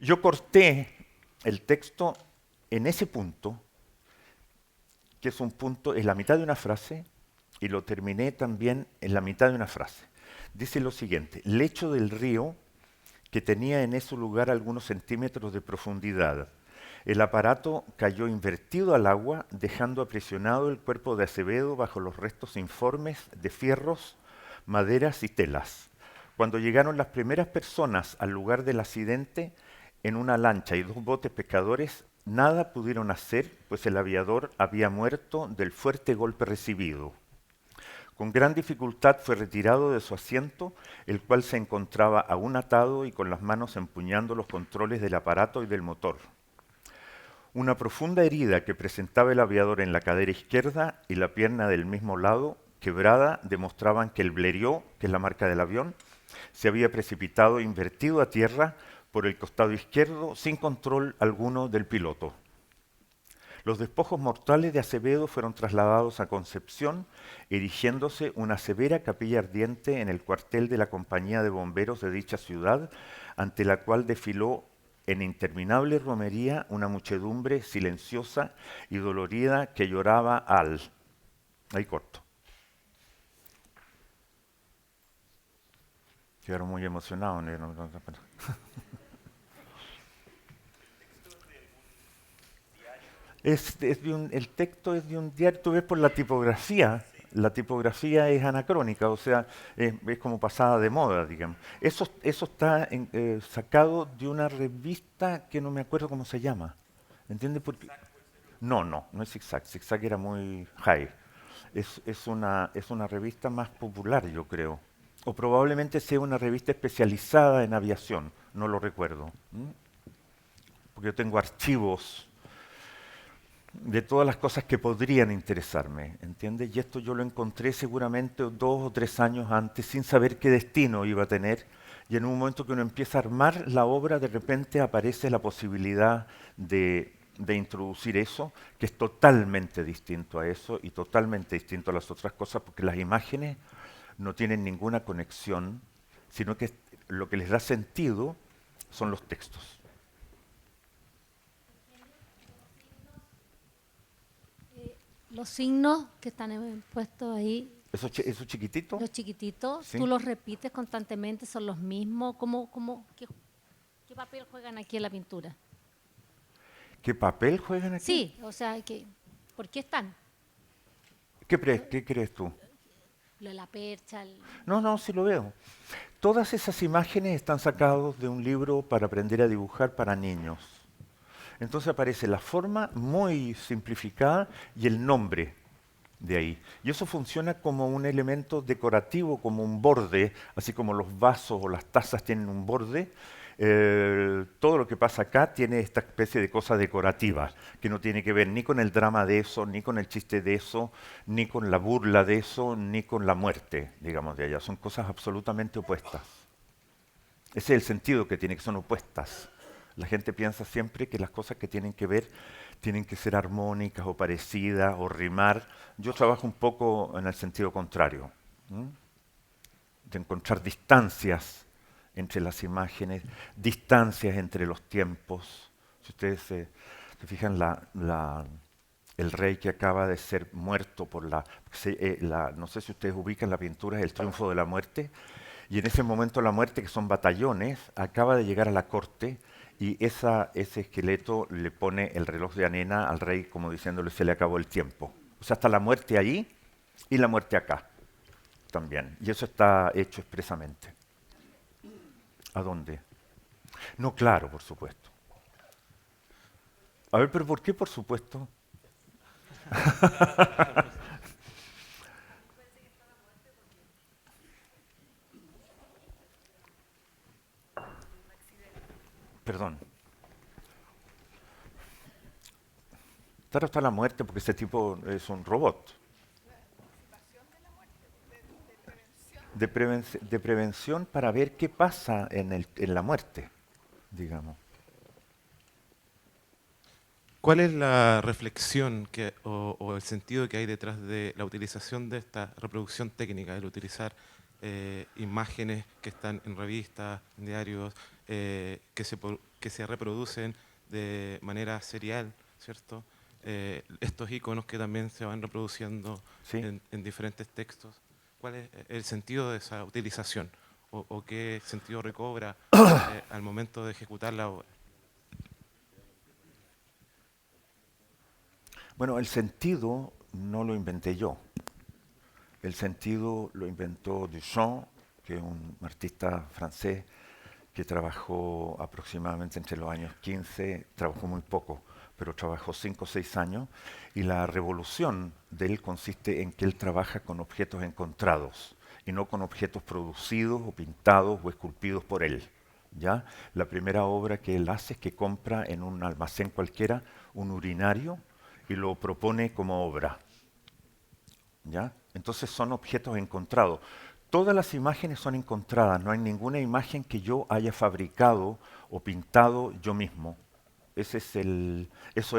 Yo corté el texto en ese punto, que es un punto, es la mitad de una frase, y lo terminé también en la mitad de una frase. Dice lo siguiente: lecho del río que tenía en ese lugar algunos centímetros de profundidad. El aparato cayó invertido al agua, dejando aprisionado el cuerpo de Acevedo bajo los restos informes de fierros, maderas y telas. Cuando llegaron las primeras personas al lugar del accidente, en una lancha y dos botes pescadores, nada pudieron hacer, pues el aviador había muerto del fuerte golpe recibido. Con gran dificultad fue retirado de su asiento, el cual se encontraba aún atado y con las manos empuñando los controles del aparato y del motor. Una profunda herida que presentaba el aviador en la cadera izquierda y la pierna del mismo lado, quebrada, demostraban que el Blériot, que es la marca del avión, se había precipitado invertido a tierra por el costado izquierdo sin control alguno del piloto. Los despojos mortales de Acevedo fueron trasladados a Concepción, erigiéndose una severa capilla ardiente en el cuartel de la compañía de bomberos de dicha ciudad, ante la cual desfiló en interminable romería una muchedumbre silenciosa y dolorida que lloraba al... Ahí corto. Quedaron muy emocionados. El texto es de un diario, tú ves por la tipografía es anacrónica, o sea, es como pasada de moda, digamos. Eso está sacado de una revista que no me acuerdo cómo se llama. ¿Entiendes? Porque, no es Zigzag. Zigzag era muy high. Es una revista más popular, yo creo. O probablemente sea una revista especializada en aviación, no lo recuerdo. Porque yo tengo archivos de todas las cosas que podrían interesarme, ¿entiendes? Y esto yo lo encontré seguramente 2 o 3 años antes, sin saber qué destino iba a tener. Y en un momento que uno empieza a armar la obra, de repente aparece la posibilidad de introducir eso, que es totalmente distinto a eso y totalmente distinto a las otras cosas, porque las imágenes no tienen ninguna conexión, sino que lo que les da sentido son los textos. Los signos que están puestos ahí, Eso chiquitito, los chiquititos, ¿sí? tú los repites constantemente, son los mismos. ¿Qué papel juegan aquí en la pintura? ¿Qué papel juegan aquí? Sí, o sea, ¿por qué están? ¿Qué crees tú? Lo de la percha, No, sí lo veo. Todas esas imágenes están sacadas de un libro para aprender a dibujar para niños. Entonces aparece la forma muy simplificada y el nombre de ahí. Y eso funciona como un elemento decorativo, como un borde, así como los vasos o las tazas tienen un borde. Todo lo que pasa acá tiene esta especie de cosa decorativa, que no tiene que ver ni con el drama de eso, ni con el chiste de eso, ni con la burla de eso, ni con la muerte, digamos, de allá. Son cosas absolutamente opuestas. Ese es el sentido que tiene, que son opuestas. La gente piensa siempre que las cosas que tienen que ver tienen que ser armónicas o parecidas o rimar. Yo trabajo un poco en el sentido contrario, ¿m? De encontrar distancias entre las imágenes, distancias entre los tiempos. Si ustedes se fijan, el rey que acaba de ser muerto por no sé si ustedes ubican la pintura, es el triunfo de la muerte, y en ese momento la muerte, que son batallones, acaba de llegar a la corte y ese esqueleto le pone el reloj de arena al rey como diciéndole se le acabó el tiempo. O sea, está la muerte allí y la muerte acá también. Y eso está hecho expresamente. ¿A dónde? No, claro, por supuesto. A ver, pero ¿por qué por supuesto? Perdón. Claro, está la muerte porque ese tipo es un robot. De prevención para ver qué pasa en la muerte, digamos. ¿Cuál es la reflexión o el sentido que hay detrás de la utilización de esta reproducción técnica, el utilizar imágenes que están en revistas, en diarios, que se reproducen de manera serial, ¿cierto? Estos iconos que también se van reproduciendo Sí. en diferentes textos. ¿Cuál es el sentido de esa utilización? ¿O qué sentido recobra al momento de ejecutar la obra? Bueno, el sentido no lo inventé yo. El sentido lo inventó Duchamp, que es un artista francés que trabajó aproximadamente entre los años 15, trabajó muy poco, pero trabajó 5 o 6 años, y la revolución de él consiste en que él trabaja con objetos encontrados y no con objetos producidos o pintados o esculpidos por él. ¿Ya? La primera obra que él hace es que compra en un almacén cualquiera un urinario y lo propone como obra. ¿Ya? Entonces son objetos encontrados. Todas las imágenes son encontradas, no hay ninguna imagen que yo haya fabricado o pintado yo mismo. Eso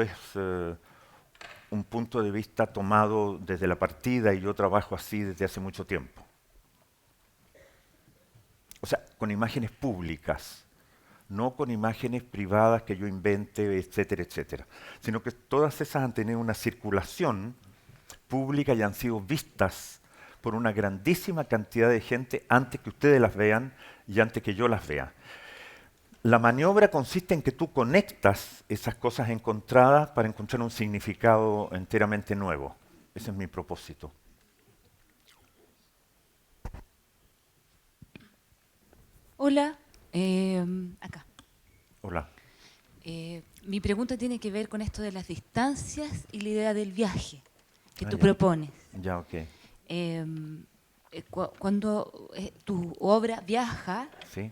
es un punto de vista tomado desde la partida y yo trabajo así desde hace mucho tiempo. O sea, con imágenes públicas, no con imágenes privadas que yo invente, etcétera, etcétera, sino que todas esas han tenido una circulación pública y han sido vistas por una grandísima cantidad de gente antes que ustedes las vean y antes que yo las vea. La maniobra consiste en que tú conectas esas cosas encontradas para encontrar un significado enteramente nuevo. Ese es mi propósito. Hola, acá. Hola. Mi pregunta tiene que ver con esto de las distancias y la idea del viaje que tú Ya. propones. Ya, ok. Cuando tu obra viaja, Sí,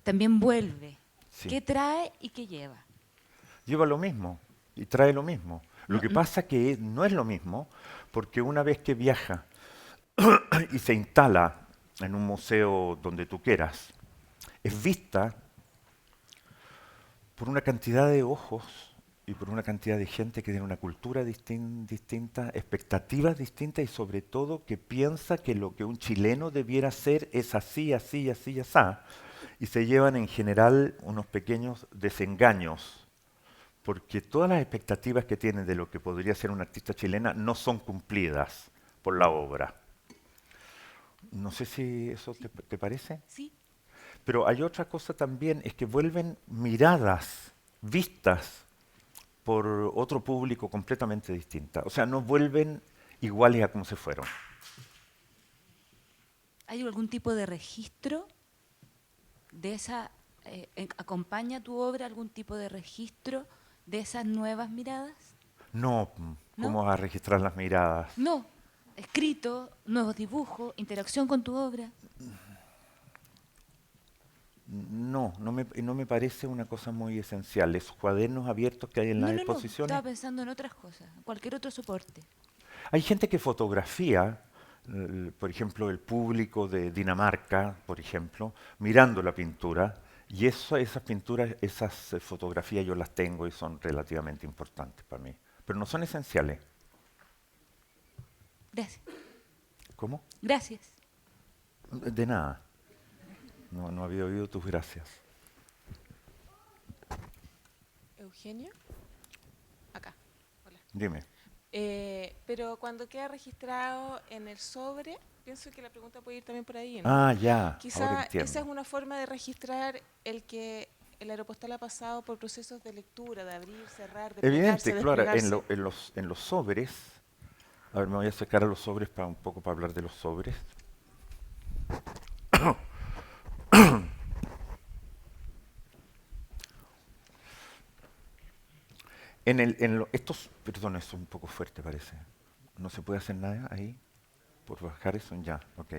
también vuelve. sí. ¿Qué trae y qué lleva? Lleva lo mismo y trae lo mismo. Lo que pasa que no es lo mismo porque una vez que viaja y se instala en un museo donde tú quieras, es vista por una cantidad de ojos y por una cantidad de gente que tiene una cultura distinta, expectativas distintas y sobre todo que piensa que lo que un chileno debiera ser es así, así, así, así. Y se llevan en general unos pequeños desengaños, porque todas las expectativas que tienen de lo que podría ser una artista chilena no son cumplidas por la obra. No sé si eso te parece. Sí. Pero hay otra cosa también, es que vuelven miradas, vistas por otro público completamente distinta. O sea, no vuelven iguales a como se fueron. ¿Hay algún tipo de registro de esa, acompaña tu obra algún tipo de registro de esas nuevas miradas? No, ¿No? ¿cómo vas a registrar las miradas? No, escrito, nuevos dibujos, interacción con tu obra. No, no me parece una cosa muy esencial. Esos cuadernos abiertos que hay en las No, exposiciones. estaba pensando en otras cosas, cualquier otro soporte. Hay gente que fotografía, por ejemplo, el público de Dinamarca, por ejemplo, mirando la pintura, y esas pinturas, esas fotografías yo las tengo y son relativamente importantes para mí. Pero no son esenciales. Gracias. ¿Cómo? Gracias. De nada. No había oído tus gracias. Eugenio, acá. Hola. Dime. Pero cuando queda registrado en el sobre, pienso que la pregunta puede ir también por ahí, ¿no? Ah, ya. Ahora Quizá entiendo. esa es una forma de registrar el que el aeropostal ha pasado por procesos de lectura, de abrir, cerrar, de Evidente, plegarse, claro, desplegarse. en los sobres, a ver, me voy a acercar a los sobres para un poco para hablar de los sobres. Perdón, eso es un poco fuerte parece. No se puede hacer nada ahí por bajar eso, ya, ok.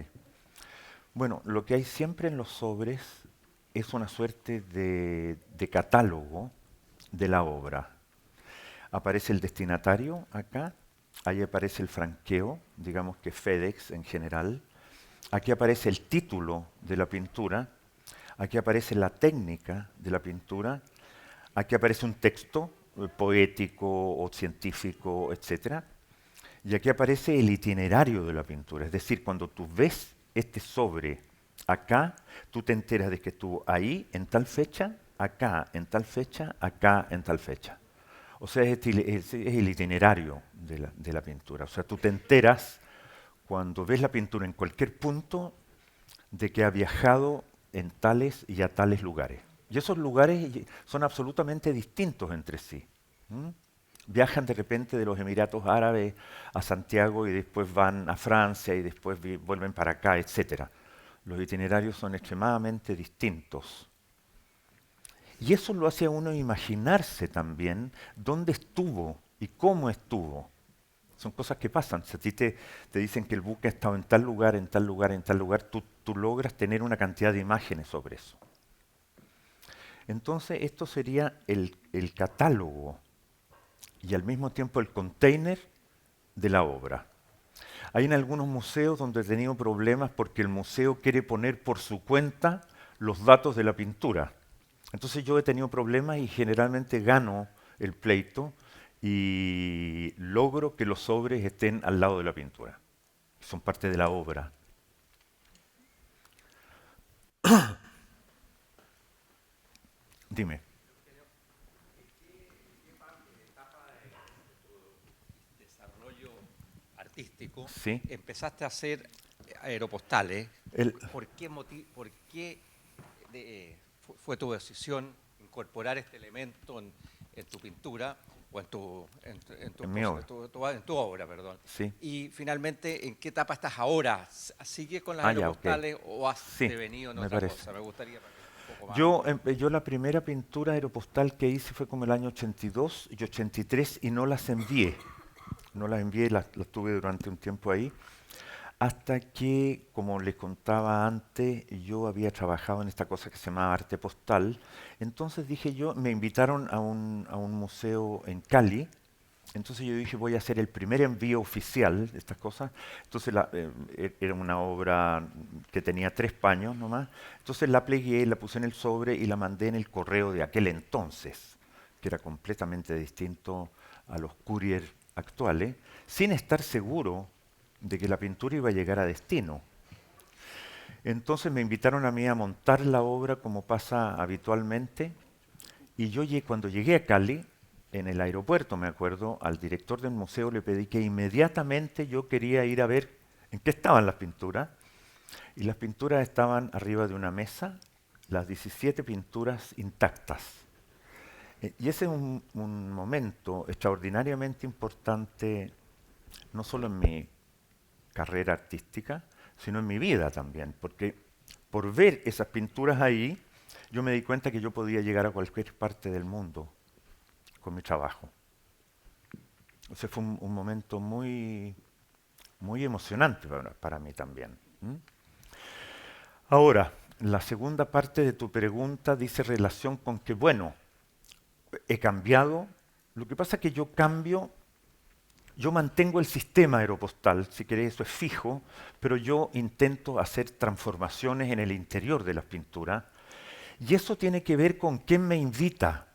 Bueno, lo que hay siempre en los sobres es una suerte de catálogo de la obra. Aparece el destinatario acá, ahí aparece el franqueo, digamos que FedEx en general. Aquí aparece el título de la pintura, aquí aparece la técnica de la pintura, aquí aparece un texto poético o científico, etc. Y aquí aparece el itinerario de la pintura, es decir, cuando tú ves este sobre acá, tú te enteras de que estuvo ahí en tal fecha, acá en tal fecha, acá en tal fecha. O sea, es el itinerario de la pintura. O sea, tú te enteras cuando ves la pintura en cualquier punto de que ha viajado en tales y a tales lugares. Y esos lugares son absolutamente distintos entre sí. ¿Mm? Viajan de repente de los Emiratos Árabes a Santiago y después van a Francia y después vuelven para acá, etc. Los itinerarios son extremadamente distintos. Y eso lo hace a uno imaginarse también dónde estuvo y cómo estuvo. Son cosas que pasan. Si a ti te dicen que el buque ha estado en tal lugar, en tal lugar, en tal lugar, tú logras tener una cantidad de imágenes sobre eso. Entonces, esto sería el catálogo y al mismo tiempo el container de la obra. Hay en algunos museos donde he tenido problemas porque el museo quiere poner por su cuenta los datos de la pintura. Entonces yo he tenido problemas y generalmente gano el pleito y logro que los sobres estén al lado de la pintura. Son parte de la obra. Dime. Desarrollo artístico, Sí. empezaste a hacer aeropostales. El- ¿Por qué fue tu decisión incorporar este elemento en tu pintura o En mi obra. en tu obra, perdón? Sí. Y finalmente, ¿en qué etapa estás ahora? ¿Sigues con las Ah, ya, ok. aeropostales o has Sí, devenido en me otra parece. cosa? Me gustaría para que un poco más. Yo la primera pintura aeropostal que hice fue como el año 82 y 83 y no las envié. No las envié, las tuve durante un tiempo ahí. Hasta que, como les contaba antes, yo había trabajado en esta cosa que se llamaba arte postal. Entonces dije yo, me invitaron a un museo en Cali. Entonces yo dije, voy a hacer el primer envío oficial de estas cosas. Entonces era una obra que tenía 3 paños nomás. Entonces la plegué, la puse en el sobre y la mandé en el correo de aquel entonces, que era completamente distinto a los courier actuales, sin estar seguro de que la pintura iba a llegar a destino. Entonces me invitaron a mí a montar la obra como pasa habitualmente y yo cuando llegué a Cali, en el aeropuerto, me acuerdo, al director del museo le pedí que inmediatamente yo quería ir a ver en qué estaban las pinturas. Y las pinturas estaban arriba de una mesa, las 17 pinturas intactas. Y ese es un momento extraordinariamente importante, no solo en mi carrera artística, sino en mi vida también, porque por ver esas pinturas ahí, yo me di cuenta que yo podía llegar a cualquier parte del mundo con mi trabajo. O sea, fue un momento muy, muy emocionante para mí también. ¿M? Ahora, la segunda parte de tu pregunta dice relación con que, bueno, he cambiado. Lo que pasa es que yo cambio, yo mantengo el sistema aeropostal, si querés, eso es fijo, pero yo intento hacer transformaciones en el interior de las pinturas. Y eso tiene que ver con quién me invita.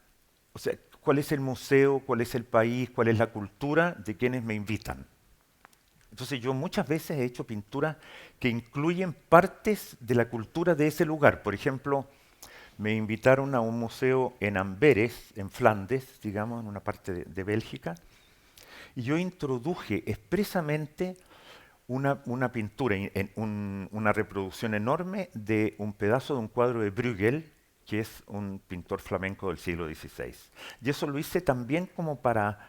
O sea, cuál es el museo, cuál es el país, cuál es la cultura de quienes me invitan. Entonces yo muchas veces he hecho pinturas que incluyen partes de la cultura de ese lugar. Por ejemplo, me invitaron a un museo en Amberes, en Flandes, digamos, en una parte de Bélgica, y yo introduje expresamente una pintura, una reproducción enorme de un pedazo de un cuadro de Bruegel, que es un pintor flamenco del siglo XVI. Y eso lo hice también como para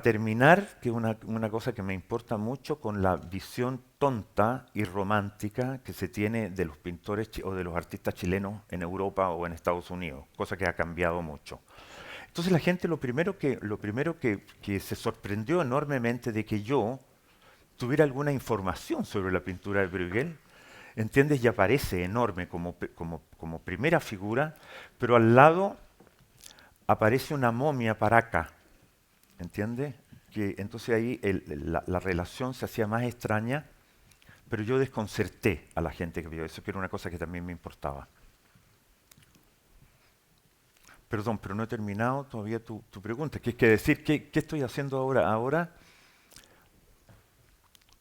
terminar, que es una cosa que me importa mucho, con la visión tonta y romántica que se tiene de los pintores o de los artistas chilenos en Europa o en Estados Unidos, cosa que ha cambiado mucho. Entonces la gente lo primero que se sorprendió enormemente de que yo tuviera alguna información sobre la pintura de Bruegel, ¿entiendes? Y aparece enorme como primera figura, pero al lado aparece una momia paraca, ¿entiendes? Que entonces ahí la relación se hacía más extraña, pero yo desconcerté a la gente que vio eso, que era una cosa que también me importaba. Perdón, pero no he terminado todavía tu pregunta, que es que decir, ¿qué estoy haciendo ahora? Ahora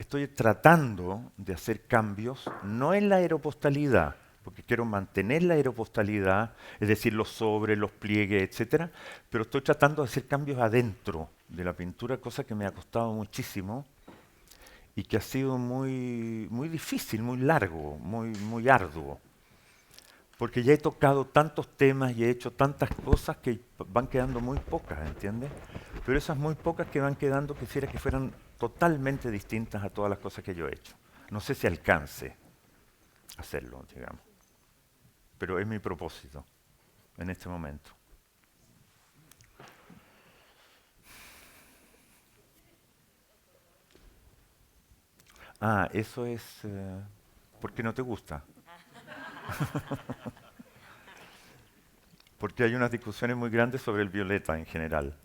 estoy tratando de hacer cambios, no en la aeropostalidad, porque quiero mantener la aeropostalidad, es decir, los sobres, los pliegues, etcétera, pero estoy tratando de hacer cambios adentro de la pintura, cosa que me ha costado muchísimo y que ha sido muy, muy difícil, muy largo, muy arduo. Porque ya he tocado tantos temas y he hecho tantas cosas que van quedando muy pocas, ¿entiendes? Pero esas muy pocas que van quedando quisiera que fueran totalmente distintas a todas las cosas que yo he hecho. No sé si alcance a hacerlo, digamos. Pero es mi propósito en este momento. Ah, eso es porque no te gusta. Porque hay unas discusiones muy grandes sobre el violeta en general.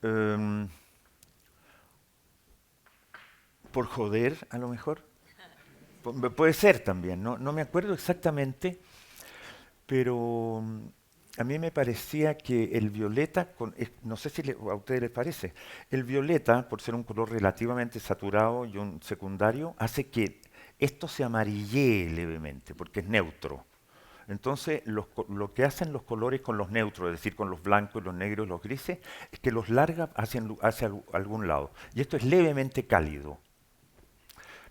Em, por joder, a lo mejor. Puede ser también, no me acuerdo exactamente, pero a mí me parecía que el violeta, no sé si a ustedes les parece, el violeta, por ser un color relativamente saturado y un secundario, hace que esto se amarillee levemente, porque es neutro. Entonces, lo que hacen los colores con los neutros, es decir, con los blancos, los negros, los grises, es que los larga hacia algún lado. Y esto es levemente cálido.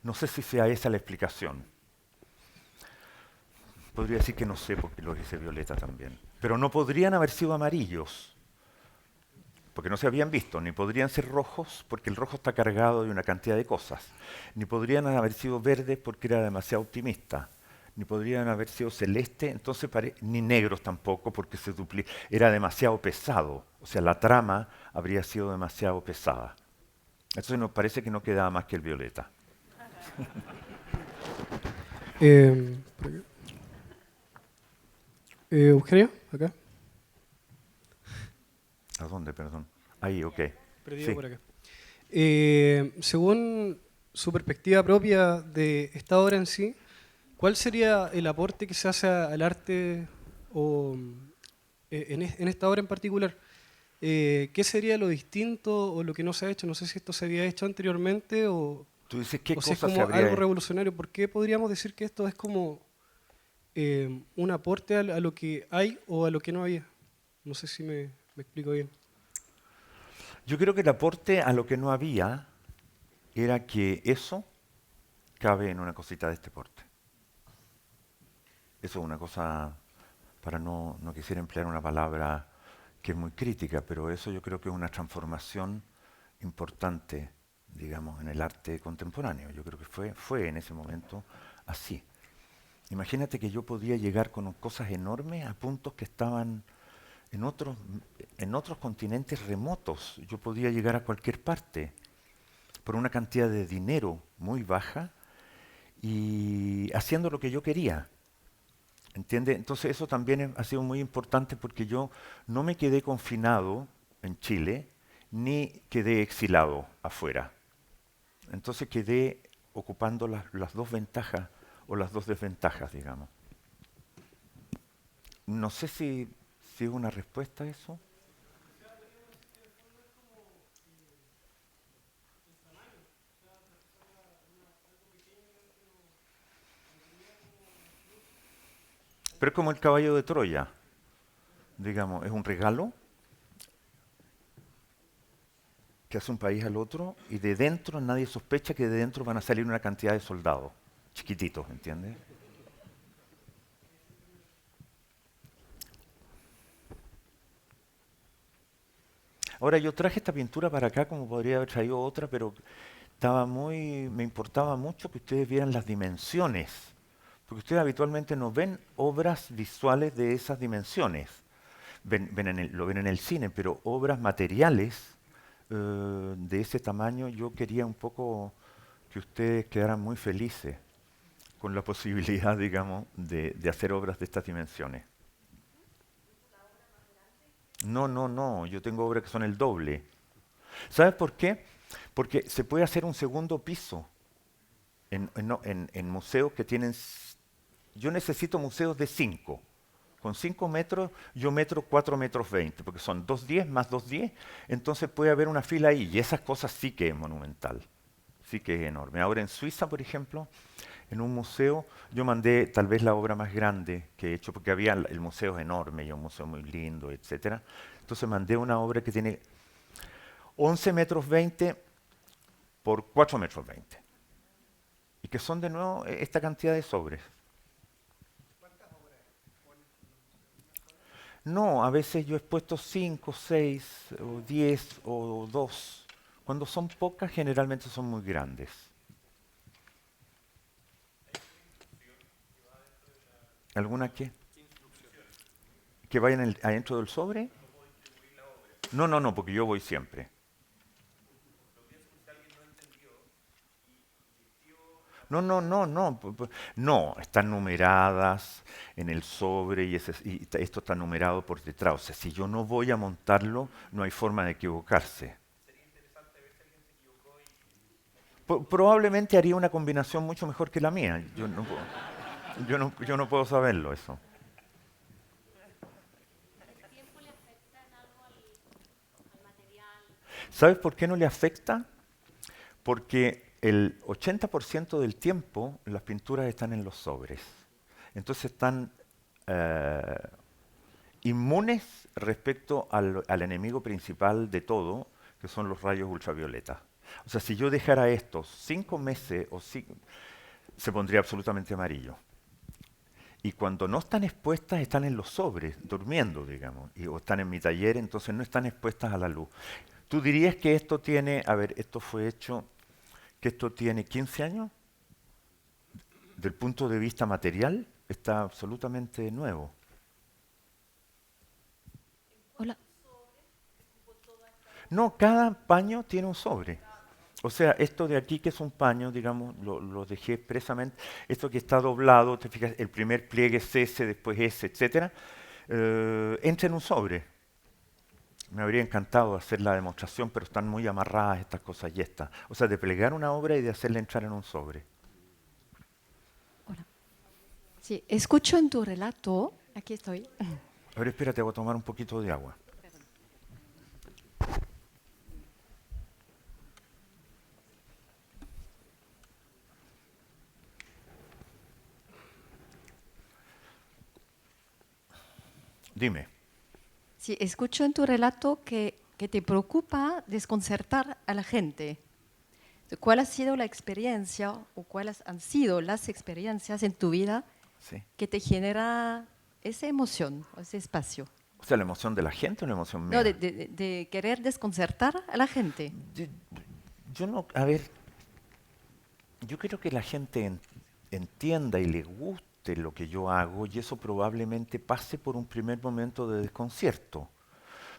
No sé si sea esa la explicación. Podría decir que no sé porque los hice violeta también. Pero no podrían haber sido amarillos, porque no se habían visto, ni podrían ser rojos, porque el rojo está cargado de una cantidad de cosas, ni podrían haber sido verdes porque era demasiado optimista, ni podrían haber sido celeste, entonces ni negros tampoco, porque era demasiado pesado. O sea, la trama habría sido demasiado pesada. Entonces nos parece que no quedaba más que el violeta. Por acá. Eugenio, acá. ¿A dónde, perdón? Ahí, ok. Perdido Sí. por acá. Según su perspectiva propia de esta obra en sí, ¿cuál sería el aporte que se hace al arte o en esta obra en particular? ¿Qué sería lo distinto o lo que no se ha hecho? No sé si esto se había hecho anteriormente o Tú dices qué si es cosas se como habría algo hecho. revolucionario. ¿Por qué podríamos decir que esto es como un aporte a lo que hay o a lo que no había? No sé si me explico bien. Yo creo que el aporte a lo que no había era que eso cabe en una cosita de este porte. Eso es una cosa, no quisiera emplear una palabra que es muy crítica, pero eso yo creo que es una transformación importante, digamos, en el arte contemporáneo. Yo creo que fue en ese momento así. Imagínate que yo podía llegar con cosas enormes a puntos que estaban en otros continentes remotos. Yo podía llegar a cualquier parte por una cantidad de dinero muy baja y haciendo lo que yo quería. ¿Entiende? Entonces eso también ha sido muy importante porque yo no me quedé confinado en Chile ni quedé exilado afuera. Entonces quedé ocupando las dos ventajas o las dos desventajas, digamos. No sé si es una respuesta a eso. Pero es como el caballo de Troya, digamos, es un regalo que hace un país al otro y de dentro nadie sospecha que de dentro van a salir una cantidad de soldados, chiquititos, ¿entiendes? Ahora yo traje esta pintura para acá como podría haber traído otra, pero me importaba mucho que ustedes vieran las dimensiones, porque ustedes habitualmente no ven obras visuales de esas dimensiones. Lo ven en el cine, pero obras materiales de ese tamaño, yo quería un poco que ustedes quedaran muy felices con la posibilidad, digamos, de hacer obras de estas dimensiones. No, yo tengo obras que son el doble. ¿Sabes por qué? Porque se puede hacer un segundo piso en museos que tienen... Yo necesito museos de 5, Con 5 metros yo metro 4 metros 20, porque son 2,10 más 2,10, entonces puede haber una fila ahí, y esas cosas sí que es monumental, sí que es enorme. Ahora en Suiza, por ejemplo, en un museo, yo mandé tal vez la obra más grande que he hecho, porque el museo es enorme y es un museo muy lindo, etcétera. Entonces mandé una obra que tiene 11 metros 20 por 4 metros 20. Y que son de nuevo esta cantidad de sobres. No, a veces yo he puesto 5, 6, o 10 o 2. Cuando son pocas, generalmente son muy grandes. ¿Alguna qué? ¿Que vayan adentro del sobre? No, no, no, porque yo voy siempre. No, no, no, no. No, están numeradas en el sobre y esto está numerado por detrás. O sea, si yo no voy a montarlo, no hay forma de equivocarse. Probablemente haría una combinación mucho mejor que la mía. Yo no puedo saberlo eso. ¿Sabes por qué no le afecta? Porque el 80% del tiempo las pinturas están en los sobres. Entonces están inmunes respecto al enemigo principal de todo, que son los rayos ultravioletas. O sea, si yo dejara estos 5 meses, se pondría absolutamente amarillo. Y cuando no están expuestas, están en los sobres, durmiendo, digamos, o están en mi taller, entonces no están expuestas a la luz. ¿Tú dirías que esto tiene, a ver, esto fue hecho, que esto tiene 15 años? Del punto de vista material, está absolutamente nuevo. Hola. No, cada paño tiene un sobre. O sea, esto de aquí que es un paño, digamos, lo dejé expresamente, esto que está doblado, te fijas, el primer pliegue es ese, después ese, etcétera, entra en un sobre. Me habría encantado hacer la demostración, pero están muy amarradas estas cosas y estas. O sea, de plegar una obra y de hacerla entrar en un sobre. Hola. Sí, escucho en tu relato, aquí estoy. A ver, espérate, voy a tomar un poquito de agua. Dime. Sí, escucho en tu relato que te preocupa desconcertar a la gente. ¿Cuál ha sido la experiencia o cuáles han sido las experiencias en tu vida Sí. que te genera esa emoción, o ese espacio? O sea, ¿la emoción de la gente o la emoción mía? No, de querer desconcertar a la gente. Yo no, a ver, yo quiero que la gente entienda y le guste lo que yo hago y eso probablemente pase por un primer momento de desconcierto.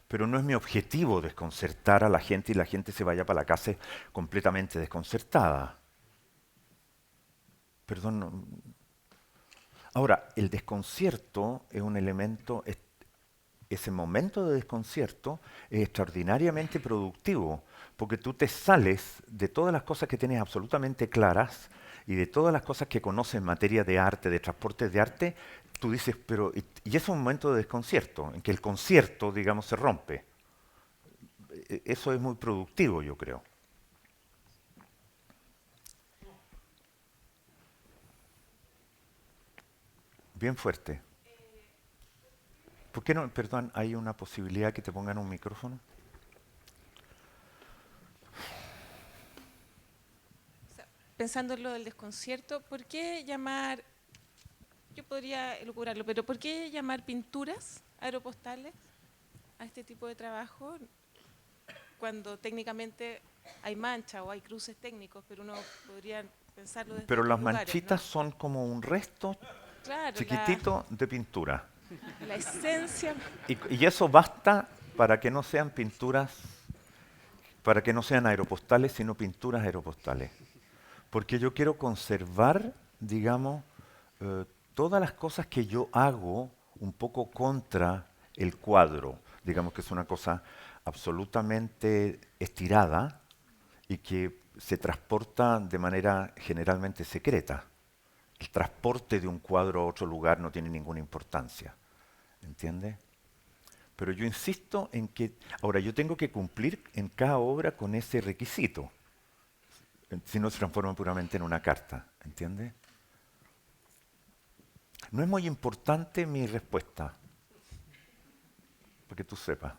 Pero no es mi objetivo desconcertar a la gente y la gente se vaya para la casa completamente desconcertada. Perdón. Ahora, el desconcierto es un elemento, ese momento de desconcierto es extraordinariamente productivo, porque tú te sales de todas las cosas que tienes absolutamente claras y de todas las cosas que conoces en materia de arte, de transportes de arte, tú dices, pero, y es un momento de desconcierto, en que el concierto, digamos, se rompe. Eso es muy productivo, yo creo. Bien fuerte. ¿Por qué no, perdón, hay una posibilidad que te pongan un micrófono? O sea, pensando en lo del desconcierto, ¿por qué llamar, yo podría elucubrarlo, pero ¿por qué llamar pinturas aeropostales a este tipo de trabajo cuando técnicamente hay mancha o hay cruces técnicos, pero uno podría pensarlo desde Pero otros las lugares, manchitas ¿no? son como un resto Claro, chiquitito de pintura. la esencia. Y eso basta para que no sean pinturas, para que no sean aeropostales, sino pinturas aeropostales. Porque yo quiero conservar, digamos, todas las cosas que yo hago un poco contra el cuadro. Digamos que es una cosa absolutamente estirada y que se transporta de manera generalmente secreta. El transporte de un cuadro a otro lugar no tiene ninguna importancia. ¿entiendes? Pero yo insisto en que, ahora yo tengo que cumplir en cada obra con ese requisito, si no se transforma puramente en una carta, ¿entiendes? No es muy importante mi respuesta, para que tú sepas.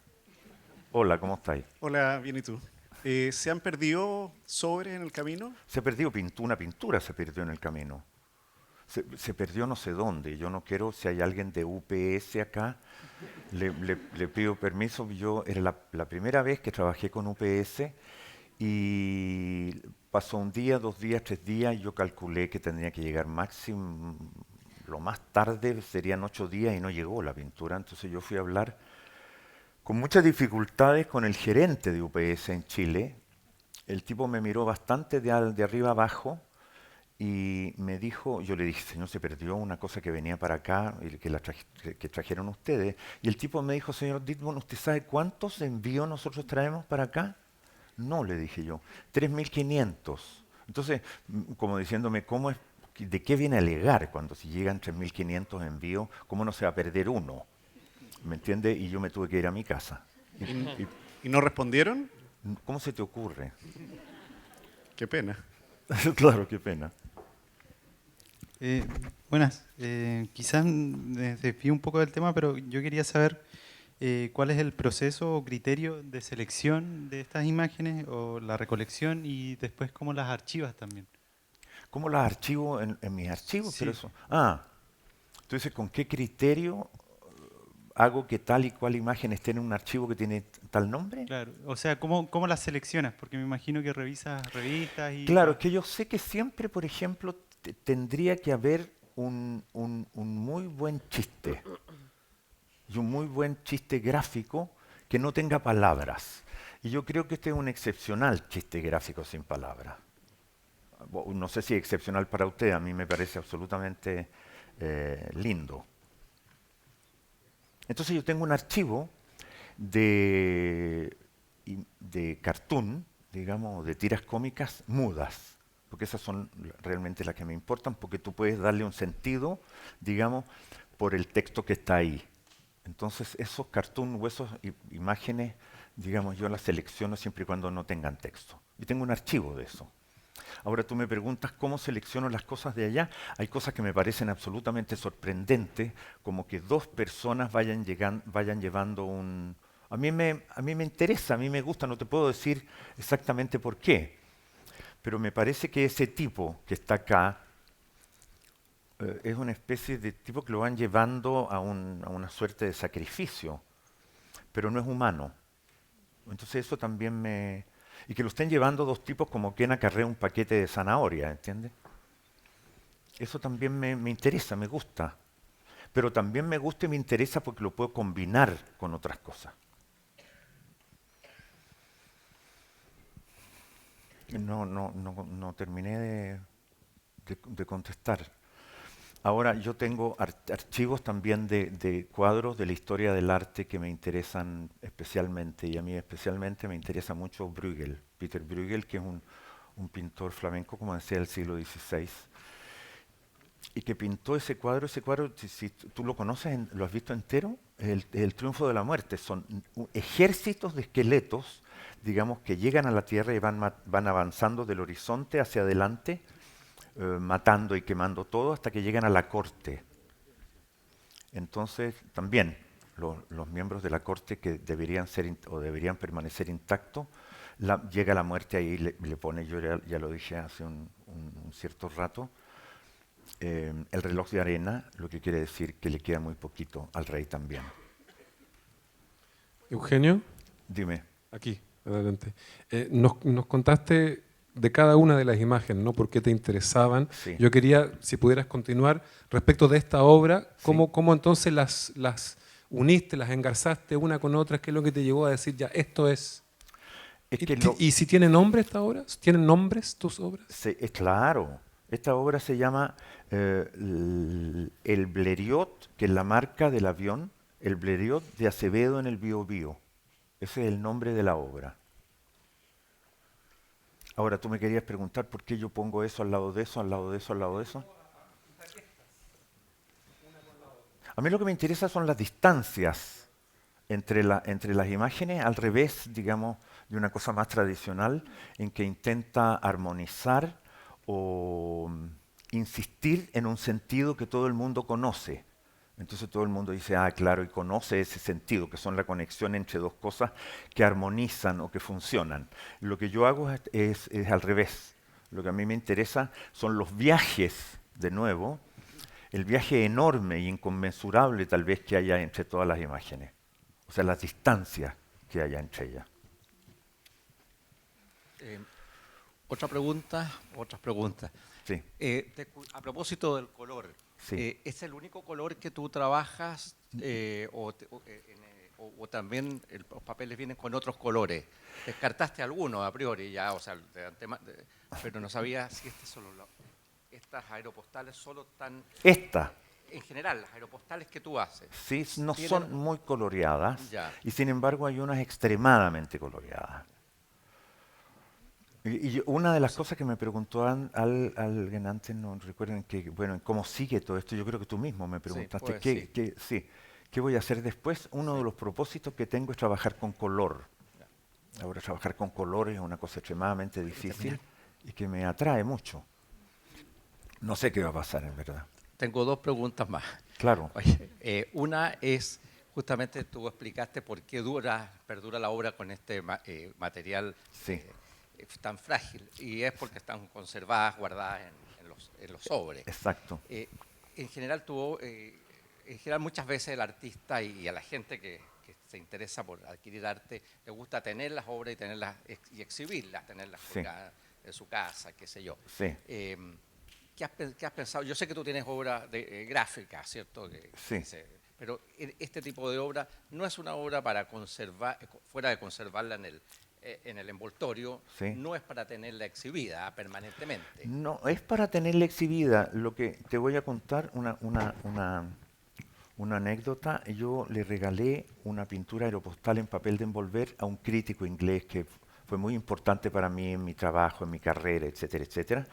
Hola, ¿cómo estáis? Hola, bien, ¿y tú? ¿Se han perdido sobres en el camino? Se perdió una pintura, se perdió en el camino. Se perdió no sé dónde. Yo no quiero, si hay alguien de UPS acá, le pido permiso. Yo era la primera vez que trabajé con UPS y pasó un día, 2 días, 3 días y yo calculé que tendría que llegar máximo, lo más tarde serían 8 días y no llegó la pintura. Entonces yo fui a hablar con muchas dificultades con el gerente de UPS en Chile. El tipo me miró bastante de arriba abajo y me dijo, yo le dije, señor, se perdió una cosa que venía para acá y que trajeron ustedes. Y el tipo me dijo, señor Ditbon, ¿usted sabe cuántos envíos nosotros traemos para acá? No, le dije yo, 3.500. Entonces, como diciéndome, ¿de qué viene a alegar cuando si llegan 3.500 envíos, cómo no se va a perder uno? ¿Me entiende? Y yo me tuve que ir a mi casa. ¿Y no respondieron? ¿Cómo se te ocurre? Qué pena. Claro, qué pena. Buenas. Quizás me desvío un poco del tema, pero yo quería saber cuál es el proceso o criterio de selección de estas imágenes o la recolección y después cómo las archivas también. ¿Cómo las archivo en mis archivos? Sí. Pero eso. Tú dices, ¿con qué criterio hago que tal y cual imagen esté en un archivo que tiene tal nombre? Claro. O sea, ¿cómo las seleccionas? Porque me imagino que revisas revistas y... Claro, es que yo sé que siempre, por ejemplo, tendría que haber un muy buen chiste y un muy buen chiste gráfico que no tenga palabras. Y yo creo que este es un excepcional chiste gráfico sin palabras. No sé si es excepcional para usted, a mí me parece absolutamente lindo. Entonces yo tengo un archivo de cartoon, digamos, de tiras cómicas mudas, porque esas son realmente las que me importan, porque tú puedes darle un sentido, digamos, por el texto que está ahí. Entonces esos cartoon o esas imágenes, digamos, yo las selecciono siempre y cuando no tengan texto. Y tengo un archivo de eso. Ahora tú me preguntas cómo selecciono las cosas de allá. Hay cosas que me parecen absolutamente sorprendentes, como que 2 personas vayan llevando un... A mí me interesa, a mí me gusta, no te puedo decir exactamente por qué, pero me parece que ese tipo que está acá es una especie de tipo que lo van llevando a una suerte de sacrificio, pero no es humano. Entonces eso también me... Y que lo estén llevando 2 tipos como quien acarrea un paquete de zanahoria, ¿entiendes? Eso también me interesa, me gusta. Pero también me gusta y me interesa porque lo puedo combinar con otras cosas. No terminé de contestar. Ahora yo tengo archivos también de cuadros de la historia del arte que me interesan especialmente, y a mí especialmente me interesa mucho Bruegel, Peter Bruegel, que es un pintor flamenco, como decía, del siglo XVI, y que pintó ese cuadro, si tú lo conoces, lo has visto entero, el triunfo de la muerte. Son ejércitos de esqueletos, digamos, que llegan a la tierra y van avanzando del horizonte hacia adelante, matando y quemando todo hasta que llegan a la corte. Entonces, también los miembros de la corte que deberían permanecer intactos, llega la muerte ahí y le pone, yo ya lo dije hace un cierto rato, el reloj de arena, lo que quiere decir que le queda muy poquito al rey también. Eugenio, Dime. aquí, adelante. Nos contaste de cada una de las imágenes, ¿no? ¿Por qué te interesaban? Sí. Yo quería, si pudieras continuar, respecto de esta obra, Sí. ¿cómo entonces las uniste, las engarzaste una con otra? ¿Qué es lo que te llevó a decir, ya, esto es? ¿Y si tiene nombre esta obra? ¿Tienen nombres tus obras? Claro. Esta obra se llama El Blériot, que es la marca del avión, El Blériot de Acevedo en el Biobío. Ese es el nombre de la obra. Ahora, tú me querías preguntar por qué yo pongo eso al lado de eso, al lado de eso, al lado de eso. A mí lo que me interesa son las distancias entre las imágenes, al revés, digamos, de una cosa más tradicional, en que intenta armonizar o insistir en un sentido que todo el mundo conoce. Entonces todo el mundo dice, ah, claro, y conoce ese sentido, que son la conexión entre dos cosas que armonizan o que funcionan. Lo que yo hago es al revés. Lo que a mí me interesa son los viajes, de nuevo, el viaje enorme e inconmensurable tal vez que haya entre todas las imágenes. O sea, las distancias que haya entre ellas. Otras preguntas. Sí. A propósito del color, Sí. ¿es el único color que tú trabajas o también los papeles vienen con otros colores? Descartaste algunos a priori ya, o sea, pero no sabía si estas aeropostales solo están... En general, las aeropostales que tú haces. Sí, no son muy coloreadas, Ya. y sin embargo hay unas extremadamente coloreadas. Y una de las cosas que me preguntó alguien antes, no recuerden que, bueno, cómo sigue todo esto, yo creo que tú mismo me preguntaste, pues, ¿qué voy a hacer después? Uno de los propósitos que tengo es trabajar con color. Ahora trabajar con color es una cosa extremadamente difícil y que me atrae mucho. No sé qué va a pasar, en verdad. Tengo dos preguntas más. Claro. Oye, una es, justamente tú explicaste por qué perdura la obra con este material tan frágil, y es porque están conservadas, guardadas en los sobres. Exacto. En general, muchas veces el artista y a la gente que se interesa por adquirir arte, le gusta tener las obras y tenerlas y exhibirlas, tenerlas colgadas en su casa, qué sé yo. Sí. ¿Qué has pensado? Yo sé que tú tienes obra gráfica, ¿cierto? Sí. Pero este tipo de obra no es una obra para conservar, fuera de conservarla en el envoltorio, no es para tenerla exhibida permanentemente. No, es para tenerla exhibida. Lo que te voy a contar, una anécdota. Yo le regalé una pintura aeropostal en papel de envolver a un crítico inglés que fue muy importante para mí en mi trabajo, en mi carrera, etcétera, etcétera.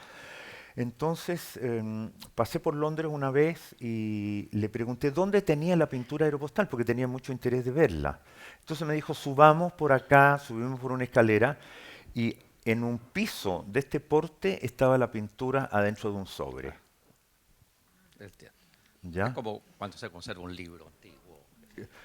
Entonces pasé por Londres una vez y le pregunté dónde tenía la pintura aeropostal, porque tenía mucho interés de verla. Entonces me dijo, subamos por acá, subimos por una escalera, y en un piso de este porte estaba la pintura adentro de un sobre. ¿Ya? Es como cuando se conserva un libro antiguo.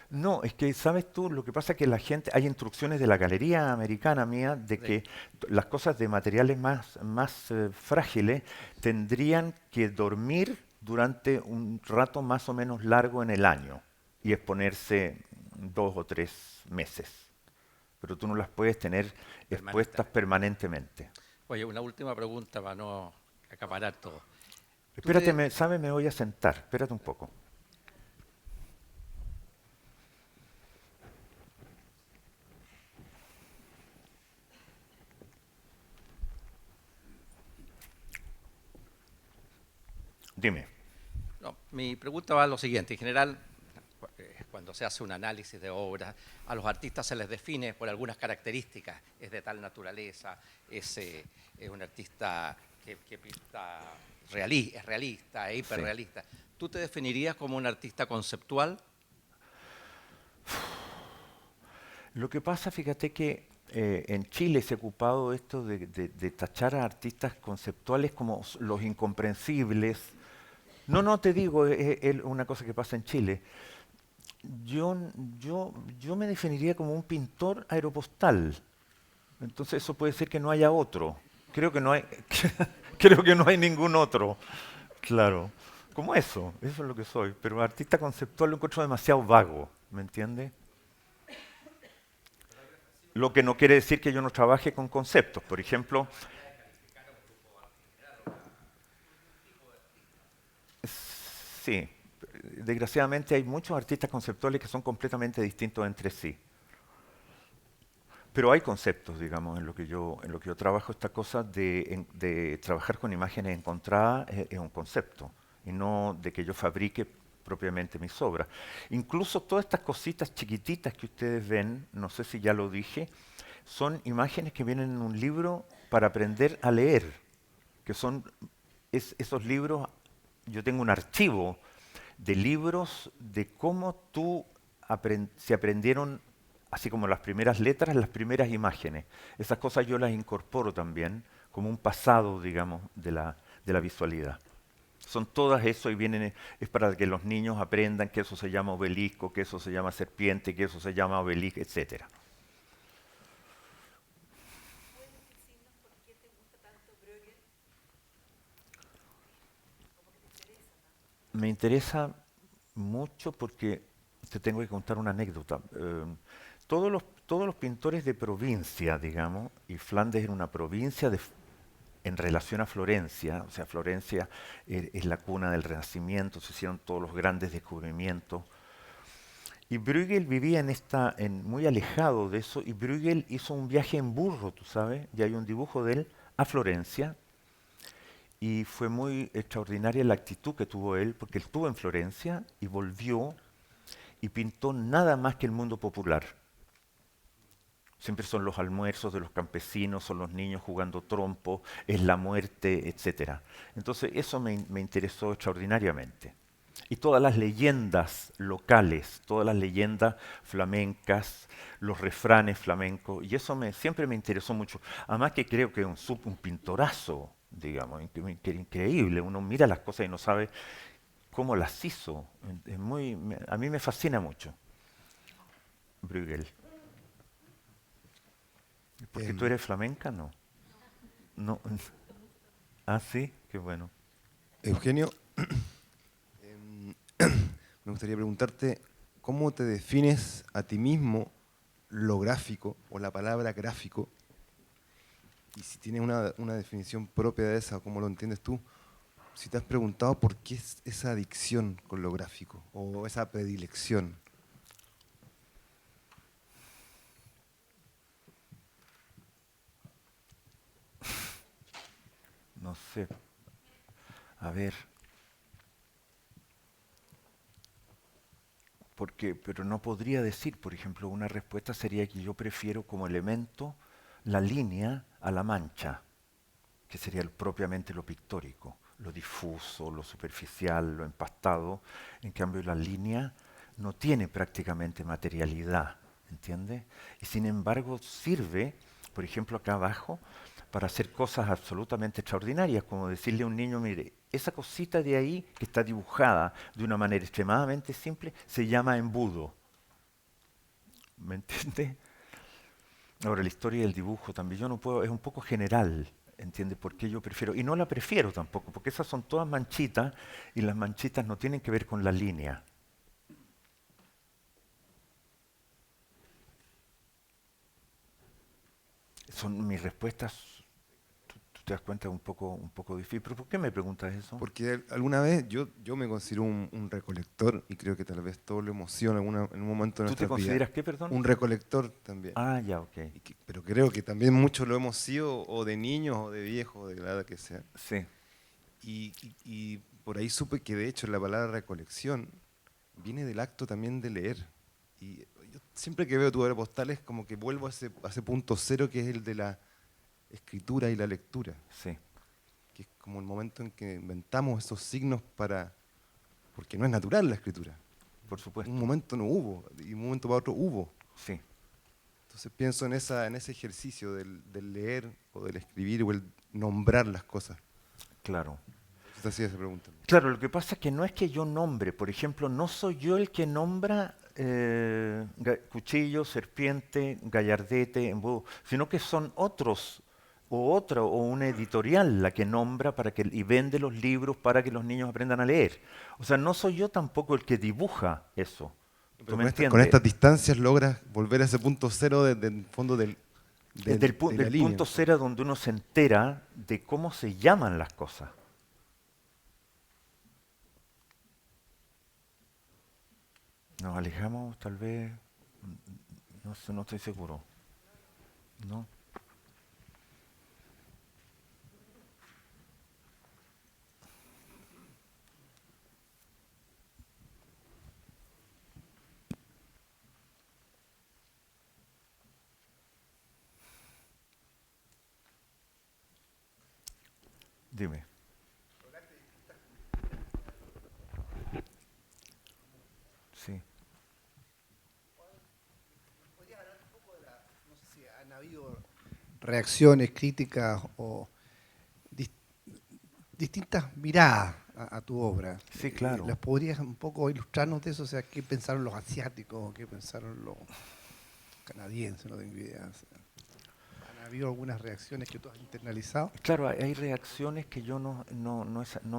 No, es que, ¿sabes tú? Lo que pasa es que la gente, hay instrucciones de la galería americana mía de que las cosas de materiales más frágiles tendrían que dormir durante un rato más o menos largo en el año y exponerse 2 o 3 meses. Pero tú no las puedes tener expuestas permanentemente. Oye, una última pregunta para no acaparar todo. Espérate, me voy a sentar. Espérate un poco. Dime. No, mi pregunta va a lo siguiente. En general, cuando se hace un análisis de obras, a los artistas se les define por algunas características. Es de tal naturaleza, es un artista que pinta es realista, es hiperrealista. ¿Tú te definirías como un artista conceptual? Lo que pasa, fíjate que en Chile se ha ocupado esto de tachar a artistas conceptuales como los incomprensibles. No, te digo, es una cosa que pasa en Chile. Yo me definiría como un pintor aeropostal. Entonces eso puede ser que no haya otro. Creo que no hay ningún otro. Claro. Como eso es lo que soy. Pero artista conceptual lo encuentro demasiado vago, ¿me entiendes? Lo que no quiere decir que yo no trabaje con conceptos. Por ejemplo, sí, desgraciadamente hay muchos artistas conceptuales que son completamente distintos entre sí. Pero hay conceptos, digamos, en lo que yo trabajo. Esta cosa de trabajar con imágenes encontradas es un concepto, y no de que yo fabrique propiamente mis obras. Incluso todas estas cositas chiquititas que ustedes ven, no sé si ya lo dije, son imágenes que vienen en un libro para aprender a leer, que son esos libros. Yo tengo un archivo de libros de cómo se aprendieron, así como las primeras letras, las primeras imágenes. Esas cosas yo las incorporo también como un pasado, digamos, de la visualidad. Son todas eso y es para que los niños aprendan que eso se llama obelisco, que eso se llama serpiente, que eso se llama obelisco, etc. Me interesa mucho porque te tengo que contar una anécdota. Todos los pintores de provincia, digamos, y Flandes era una provincia en relación a Florencia, o sea, Florencia es la cuna del Renacimiento, se hicieron todos los grandes descubrimientos. Y Bruegel vivía muy alejado de eso, y Bruegel hizo un viaje en burro, tú sabes, y hay un dibujo de él a Florencia, y fue muy extraordinaria la actitud que tuvo él, porque él estuvo en Florencia y volvió y pintó nada más que el mundo popular. Siempre son los almuerzos de los campesinos, son los niños jugando trompo, es la muerte, etc. Entonces eso me interesó extraordinariamente. Y todas las leyendas locales, todas las leyendas flamencas, los refranes flamencos, y eso siempre me interesó mucho. Además que creo que es un pintorazo, digamos, increíble. Uno mira las cosas y no sabe cómo las hizo. A mí me fascina mucho Bruegel. ¿Porque tú eres flamenca? No. No. Ah, sí, qué bueno. Eugenio, me gustaría preguntarte, ¿cómo te defines a ti mismo lo gráfico o la palabra gráfico? Y si tienes una definición propia de esa, ¿cómo lo entiendes tú? Si te has preguntado por qué es esa adicción con lo gráfico o esa predilección. No sé. A ver. Pero no podría decir, por ejemplo, una respuesta sería que yo prefiero como elemento la línea a la mancha, que sería propiamente lo pictórico, lo difuso, lo superficial, lo empastado. En cambio, la línea no tiene prácticamente materialidad, ¿entiendes? Y sin embargo sirve, por ejemplo, acá abajo, para hacer cosas absolutamente extraordinarias, como decirle a un niño, mire, esa cosita de ahí que está dibujada de una manera extremadamente simple se llama embudo. ¿Me entiende? Ahora, la historia del dibujo también, yo no puedo, es un poco general, ¿entiende? Porque yo prefiero, y no la prefiero tampoco, porque esas son todas manchitas y las manchitas no tienen que ver con la línea. Son mis respuestas. Te das cuenta, un poco difícil. ¿Pero por qué me preguntas eso? Porque alguna vez yo me considero un recolector y creo que tal vez todo lo emociona en un momento de nuestra vida. ¿Tú te consideras qué, perdón? Un recolector también. Ah, ya, ok. Pero creo que también muchos lo hemos sido, o de niños, o de viejos, o de la edad que sea. Sí. Y por ahí supe que de hecho la palabra recolección viene del acto también de leer. Y yo siempre que veo tu obra postal es como que vuelvo a ese punto cero que es el de la escritura y la lectura. Sí. Que es como el momento en que inventamos esos signos porque no es natural la escritura. Por supuesto. Un momento no hubo, y un momento para otro hubo. Sí. Entonces pienso en ese ejercicio del leer o del escribir o el nombrar las cosas. Claro. Entonces así se pregunta. Claro, lo que pasa es que no es que yo nombre, por ejemplo, no soy yo el que nombra cuchillo, serpiente, gallardete, embudo, sino que son otros o una editorial la que nombra y vende los libros para que los niños aprendan a leer. O sea, no soy yo tampoco el que dibuja eso. ¿Tú me entiendes? Con estas distancias logras volver a ese punto cero del fondo del punto cero donde uno se entera de cómo se llaman las cosas. Nos alejamos, tal vez, no sé, no estoy seguro. ¿No? Dime. reacciones, críticas o distintas miradas a tu obra. Sí, claro. ¿Las podrías un poco ilustrarnos de eso? O sea, ¿qué pensaron los asiáticos? ¿Qué pensaron los canadienses? No tengo idea. O sea, ¿han habido algunas reacciones que tú has internalizado? Claro, hay reacciones que yo no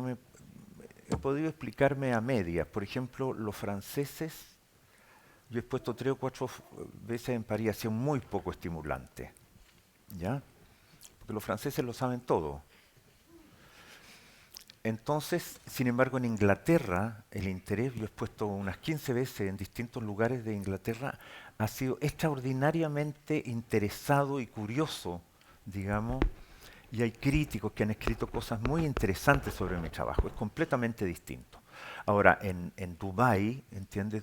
me he podido explicarme a medias. Por ejemplo, los franceses, yo he expuesto 3 o 4 veces en París, ha sido muy poco estimulante, ¿ya? Porque los franceses lo saben todo. Entonces, sin embargo, en Inglaterra, el interés, yo he expuesto unas 15 veces en distintos lugares de Inglaterra, ha sido extraordinariamente interesado y curioso, digamos, y hay críticos que han escrito cosas muy interesantes sobre mi trabajo. Es completamente distinto. Ahora, en Dubái, ¿entiendes?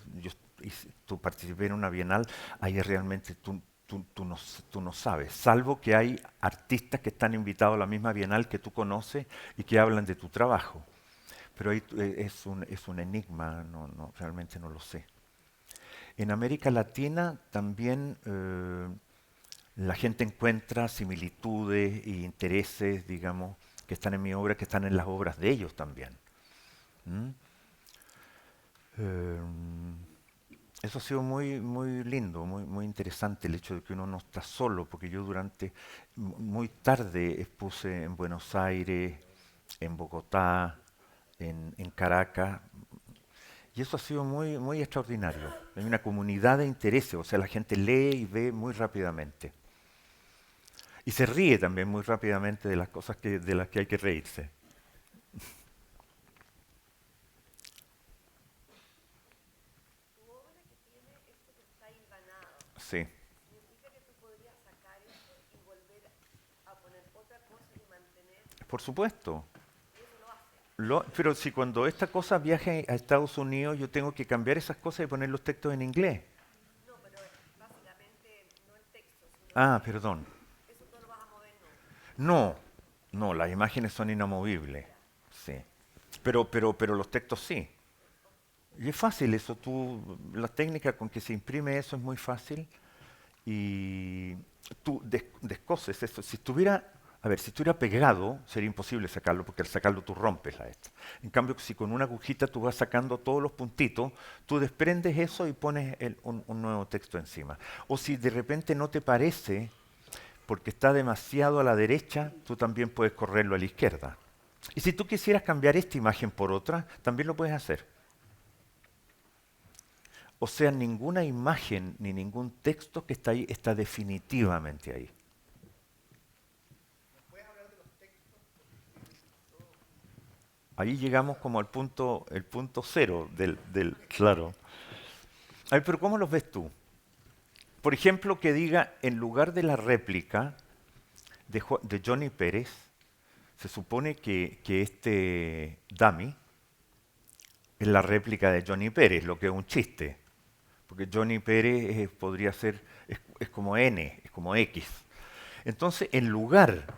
Tú participé en una bienal, ahí realmente tú no sabes, salvo que hay artistas que están invitados a la misma bienal que tú conoces y que hablan de tu trabajo. Pero ahí es un enigma, realmente no lo sé. En América Latina también la gente encuentra similitudes e intereses, digamos, que están en mi obra, que están en las obras de ellos también. Eso ha sido muy, muy lindo, muy interesante el hecho de que uno no está solo, porque yo muy tarde expuse en Buenos Aires, en Bogotá, en Caracas, y eso ha sido muy, muy extraordinario. Hay una comunidad de intereses, o sea, la gente lee y ve muy rápidamente. Y se ríe también muy rápidamente de las cosas de las que hay que reírse. Sí. ¿Significa que tú podrías sacar eso y volver a poner otra cosa y mantener? Por supuesto. ¿Y eso lo hace? Pero si cuando esta cosa viaje a Estados Unidos, yo tengo que cambiar esas cosas y poner los textos en inglés. No, pero básicamente no el texto, sino perdón. ¿Eso tú lo vas a mover? No, las imágenes son inamovibles. Sí. Pero los textos sí. Y es fácil eso, la técnica con que se imprime eso es muy fácil y tú descoses eso. Si estuviera pegado, sería imposible sacarlo, porque al sacarlo tú rompes la esta. En cambio, si con una agujita tú vas sacando todos los puntitos, tú desprendes eso y pones un nuevo texto encima. O si de repente no te parece, porque está demasiado a la derecha, tú también puedes correrlo a la izquierda. Y si tú quisieras cambiar esta imagen por otra, también lo puedes hacer. O sea, ninguna imagen ni ningún texto que está ahí está definitivamente ahí. ¿Puedes hablar de los textos? Ahí llegamos como al punto cero del claro. Ay, pero ¿cómo los ves tú? Por ejemplo, que diga, en lugar de la réplica de Johnny Pérez, se supone que este dummy es la réplica de Johnny Pérez, lo que es un chiste. Porque Johnny Pérez podría ser, es como N, es como X. Entonces, en lugar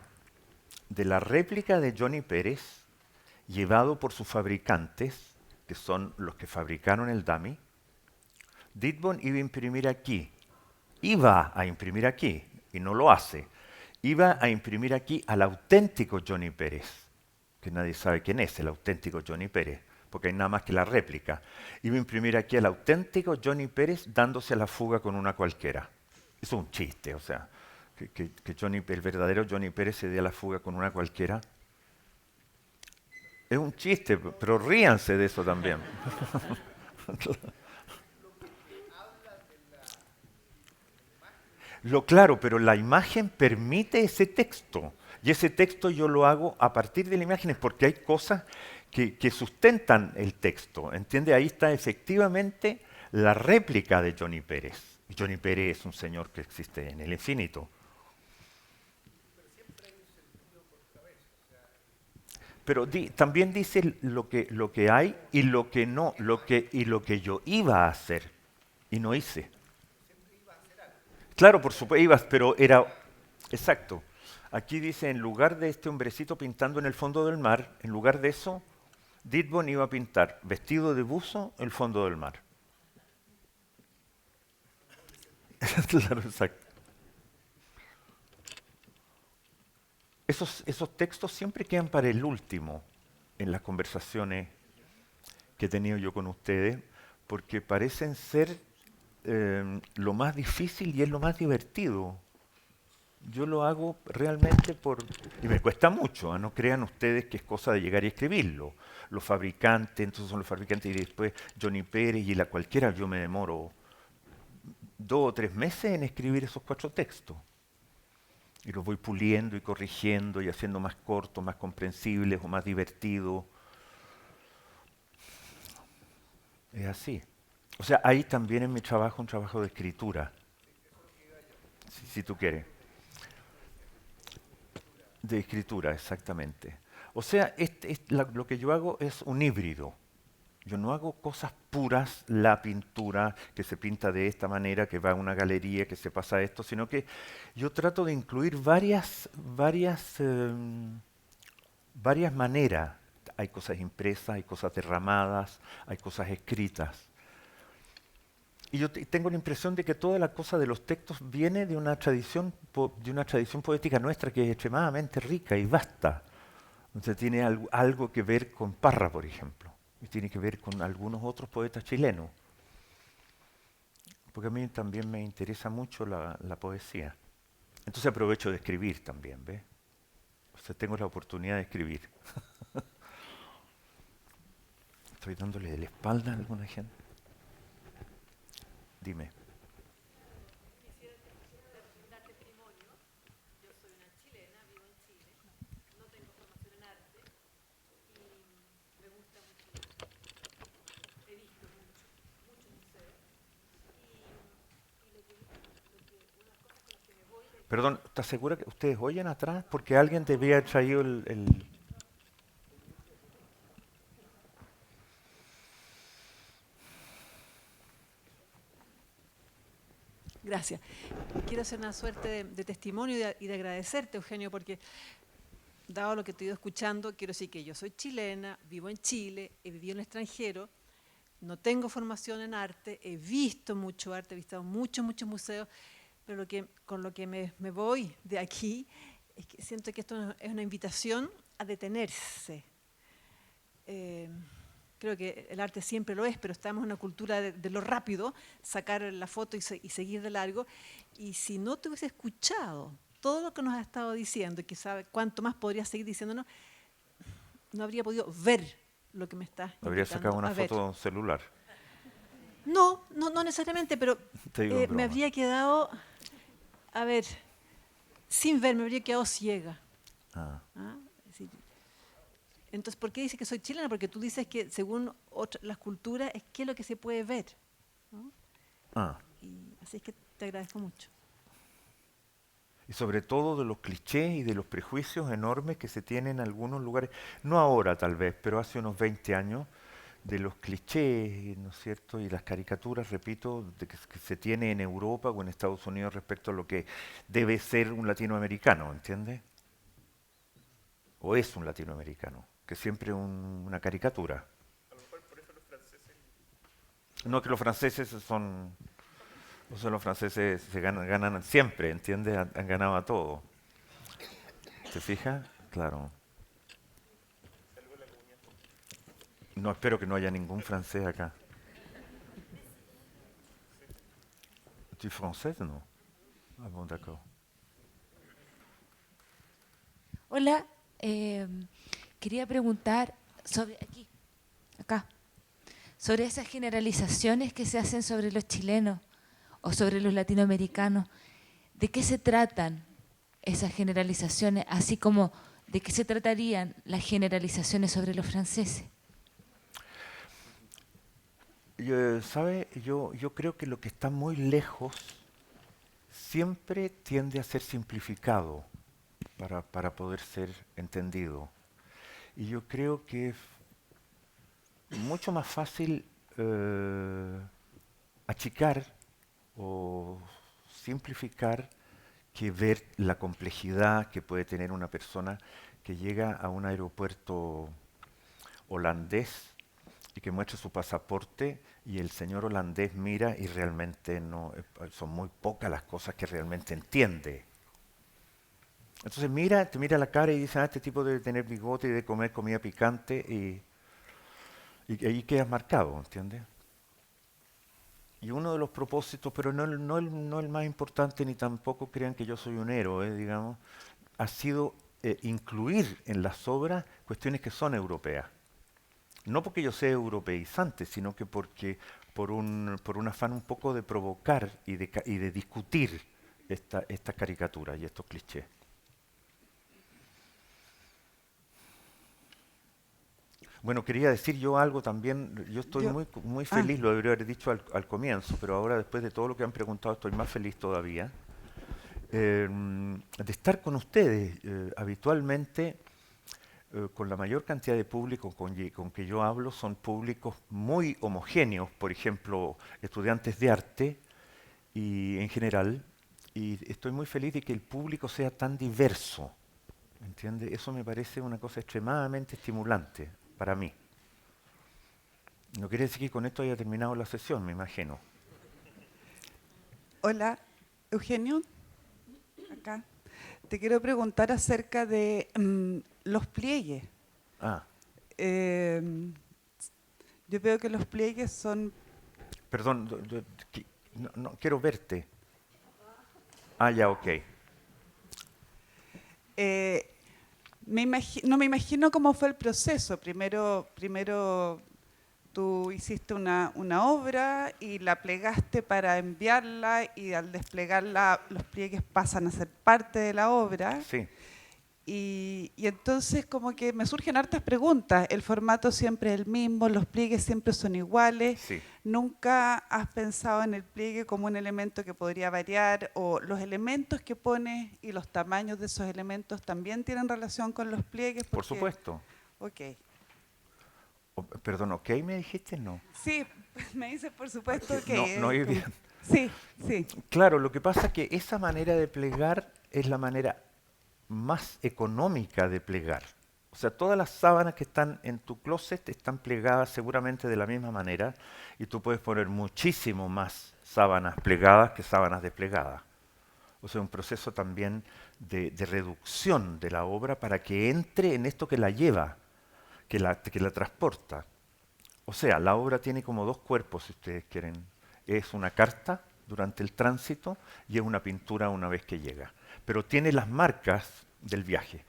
de la réplica de Johnny Pérez, llevado por sus fabricantes, que son los que fabricaron el dummy, Didbon iba a imprimir aquí, y no lo hace, iba a imprimir aquí al auténtico Johnny Pérez, que nadie sabe quién es el auténtico Johnny Pérez, porque hay nada más que la réplica. Iba a imprimir aquí al auténtico Johnny Pérez dándose a la fuga con una cualquiera. Eso es un chiste, o sea, que el verdadero Johnny Pérez se dé a la fuga con una cualquiera. Es un chiste, pero ríanse de eso también. Claro, pero la imagen permite ese texto. Y ese texto yo lo hago a partir de las imágenes, porque hay cosas que sustentan el texto. ¿Entiende? Ahí está efectivamente la réplica de Johnny Pérez. Y Johnny Pérez es un señor que existe en el infinito. Pero también dice lo que hay y lo que no, y lo que yo iba a hacer y no hice. Claro, por supuesto, pero era exacto. Aquí dice, en lugar de este hombrecito pintando en el fondo del mar, en lugar de eso, Didbon iba a pintar vestido de buzo el fondo del mar. Claro, exacto. esos textos siempre quedan para el último en las conversaciones que he tenido yo con ustedes, porque parecen ser lo más difícil y es lo más divertido. Yo lo hago realmente y me cuesta mucho, no crean ustedes que es cosa de llegar y escribirlo. Los fabricantes, entonces son los fabricantes y después Johnny Pérez y la cualquiera, yo me demoro 2 o 3 meses en escribir esos 4 textos. Y los voy puliendo y corrigiendo y haciendo más cortos, más comprensibles o más divertidos. Es así. O sea, ahí también en mi trabajo un trabajo de escritura, si tú quieres. De escritura, exactamente. O sea, lo que yo hago es un híbrido. Yo no hago cosas puras, la pintura que se pinta de esta manera, que va a una galería, que se pasa esto, sino que yo trato de incluir varias maneras. Hay cosas impresas, hay cosas derramadas, hay cosas escritas. Y yo tengo la impresión de que toda la cosa de los textos viene de una tradición poética nuestra que es extremadamente rica y vasta. Entonces tiene algo que ver con Parra, por ejemplo, y tiene que ver con algunos otros poetas chilenos. Porque a mí también me interesa mucho la poesía. Entonces aprovecho de escribir también, ¿ves? O sea, tengo la oportunidad de escribir. Estoy dándole de la espalda a alguna gente. Dime. Quisiera dar testimonio. Yo soy una chilena, vivo en Chile, no tengo formación en arte y me gusta mucho. He visto muchos museos y lo que una de las cosas con las que me voy de... Perdón, ¿estás segura que ustedes oyen atrás? Porque alguien te había traído el... Gracias. Quiero hacer una suerte de testimonio y de agradecerte, Eugenio, porque dado lo que te he ido escuchando, quiero decir que yo soy chilena, vivo en Chile, he vivido en el extranjero, no tengo formación en arte, he visto mucho arte, he visitado muchos museos, pero con lo que me voy de aquí es que siento que esto es una invitación a detenerse. Creo que el arte siempre lo es, pero estamos en una cultura de lo rápido, sacar la foto y seguir de largo. Y si no te hubiese escuchado todo lo que nos has estado diciendo, y que sabe cuánto más podrías seguir diciéndonos, no habría podido ver lo que me estás invitando. Habría sacado una a ver. foto celular. No necesariamente, pero me habría quedado, a ver, sin ver, me habría quedado ciega. ¿Ah? Es decir, entonces, ¿por qué dices que soy chilena? Porque tú dices que según las culturas es que es lo que se puede ver, ¿no? Y así es que te agradezco mucho. Y sobre todo de los clichés y de los prejuicios enormes que se tienen en algunos lugares, no ahora tal vez, pero hace unos 20 años, de los clichés, ¿no es cierto? Y las caricaturas, repito, que se tiene en Europa o en Estados Unidos respecto a lo que debe ser un latinoamericano, ¿entiendes? O es un latinoamericano, que siempre es una caricatura. A lo mejor por eso los franceses... No, que los franceses son... O sea, los franceses se ganan siempre, ¿entiendes? Han ganado a todo. ¿Te fijas? Claro. No, espero que no haya ningún francés acá. ¿Tu francés? No. Ah, bon, d'accord. Hola, quería preguntar sobre sobre esas generalizaciones que se hacen sobre los chilenos o sobre los latinoamericanos. ¿De qué se tratan esas generalizaciones, así como de qué se tratarían las generalizaciones sobre los franceses? ¿Sabe? Yo creo que lo que está muy lejos siempre tiende a ser simplificado para poder ser entendido. Y yo creo que es mucho más fácil achicar o simplificar que ver la complejidad que puede tener una persona que llega a un aeropuerto holandés y que muestra su pasaporte y el señor holandés mira y realmente no, son muy pocas las cosas que realmente entiende. Entonces te mira la cara y dice, este tipo debe tener bigote y debe comer comida picante y ahí quedas marcado, ¿entiendes? Y uno de los propósitos, pero no el más importante, ni tampoco crean que yo soy un héroe, digamos, ha sido incluir en las obras cuestiones que son europeas. No porque yo sea europeizante, sino que porque por un afán un poco de provocar y de discutir estas caricaturas y estos clichés. Bueno, quería decir yo algo también. Yo estoy muy feliz, lo debería haber dicho al comienzo, pero ahora después de todo lo que han preguntado estoy más feliz todavía. De estar con ustedes. Habitualmente, con la mayor cantidad de público con que yo hablo, son públicos muy homogéneos, por ejemplo, estudiantes de arte y en general, y estoy muy feliz de que el público sea tan diverso, ¿entiende? Eso me parece una cosa extremadamente estimulante para mí. No quiere decir que con esto haya terminado la sesión, me imagino. Hola, Eugenio, acá. Te quiero preguntar acerca de los pliegues. Yo veo que los pliegues son... Perdón, no quiero verte. Ya, ok. No me imagino cómo fue el proceso. Primero tú hiciste una obra y la plegaste para enviarla, y al desplegarla los pliegues pasan a ser parte de la obra. Sí. Y entonces como que me surgen hartas preguntas. El formato siempre es el mismo, los pliegues siempre son iguales. Sí. ¿Nunca has pensado en el pliegue como un elemento que podría variar, o los elementos que pones y los tamaños de esos elementos también tienen relación con los pliegues? Por supuesto. Ok. Perdón, ¿ok me dijiste? No. Sí, me dices por supuesto No, que... no oí bien. Sí, sí. Claro, lo que pasa es que esa manera de plegar es la manera más económica de plegar. O sea, todas las sábanas que están en tu closet están plegadas seguramente de la misma manera, y tú puedes poner muchísimo más sábanas plegadas que sábanas desplegadas. O sea, un proceso también de reducción de la obra para que entre en esto que la lleva, que la transporta. O sea, la obra tiene como dos cuerpos, si ustedes quieren. Es una carta durante el tránsito y es una pintura una vez que llega. Pero tiene las marcas del viaje.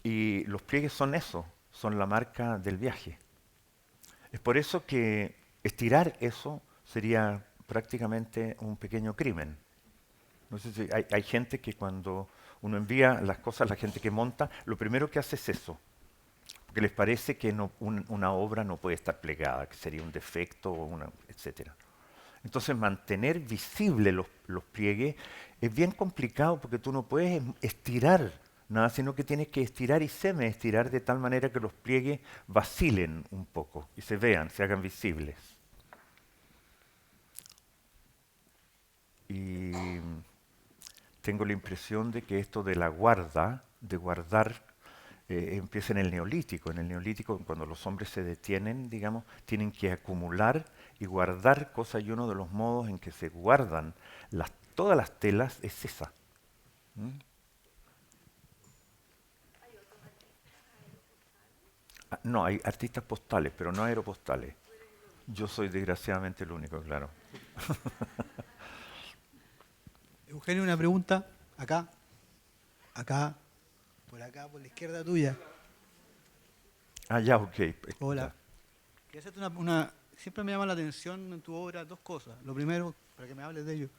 Y los pliegues son eso, son la marca del viaje. Es por eso que estirar eso sería prácticamente un pequeño crimen. No sé si hay gente que cuando uno envía las cosas, la gente que monta, lo primero que hace es eso. Porque les parece que una obra no puede estar plegada, que sería un defecto, etc. Entonces mantener visibles los pliegues es bien complicado, porque tú no puedes estirar nada, sino que tienes que estirar y semi-estirar de tal manera que los pliegues vacilen un poco y se vean, se hagan visibles. Y tengo la impresión de que esto de la de guardar, empieza en el Neolítico. En el Neolítico, cuando los hombres se detienen, digamos, tienen que acumular y guardar cosas, y uno de los modos en que se guardan todas las telas es esa. No, hay artistas postales, pero no aeropostales. Yo soy desgraciadamente el único, claro. Eugenio, una pregunta. Acá, por la izquierda tuya. Ya, ok. Hola. Quería hacerte siempre me llama la atención en tu obra dos cosas. Lo primero, para que me hables de ello,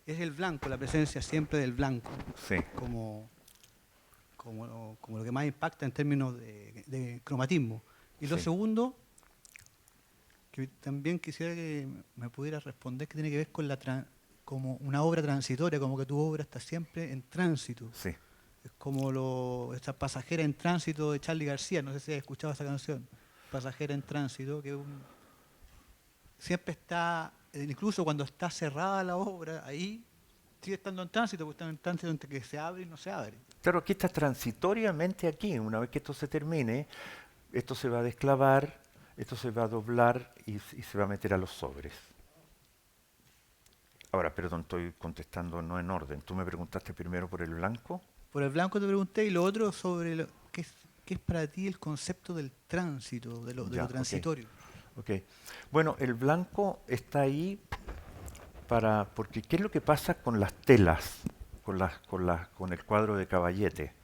es el blanco, la presencia siempre del blanco. Sí. Como lo que más impacta en términos de cromatismo. Y lo segundo, que también quisiera que me pudieras responder, que tiene que ver con como una obra transitoria, como que tu obra está siempre en tránsito. Sí. Es como esta Pasajera en tránsito de Charly García, no sé si has escuchado esa canción, Pasajera en tránsito, que siempre está, incluso cuando está cerrada la obra, ahí sigue estando en tránsito, porque está en tránsito entre que se abre y no se abre. Claro, aquí está transitoriamente aquí. Una vez que esto se termine, esto se va a desclavar, esto se va a doblar y se va a meter a los sobres. Ahora, perdón, estoy contestando no en orden. Tú me preguntaste primero por el blanco. Por el blanco te pregunté, y lo otro sobre qué es para ti el concepto del tránsito, de lo transitorio. Okay. Bueno, el blanco está ahí porque ¿qué es lo que pasa con las telas, con el cuadro de Caballete?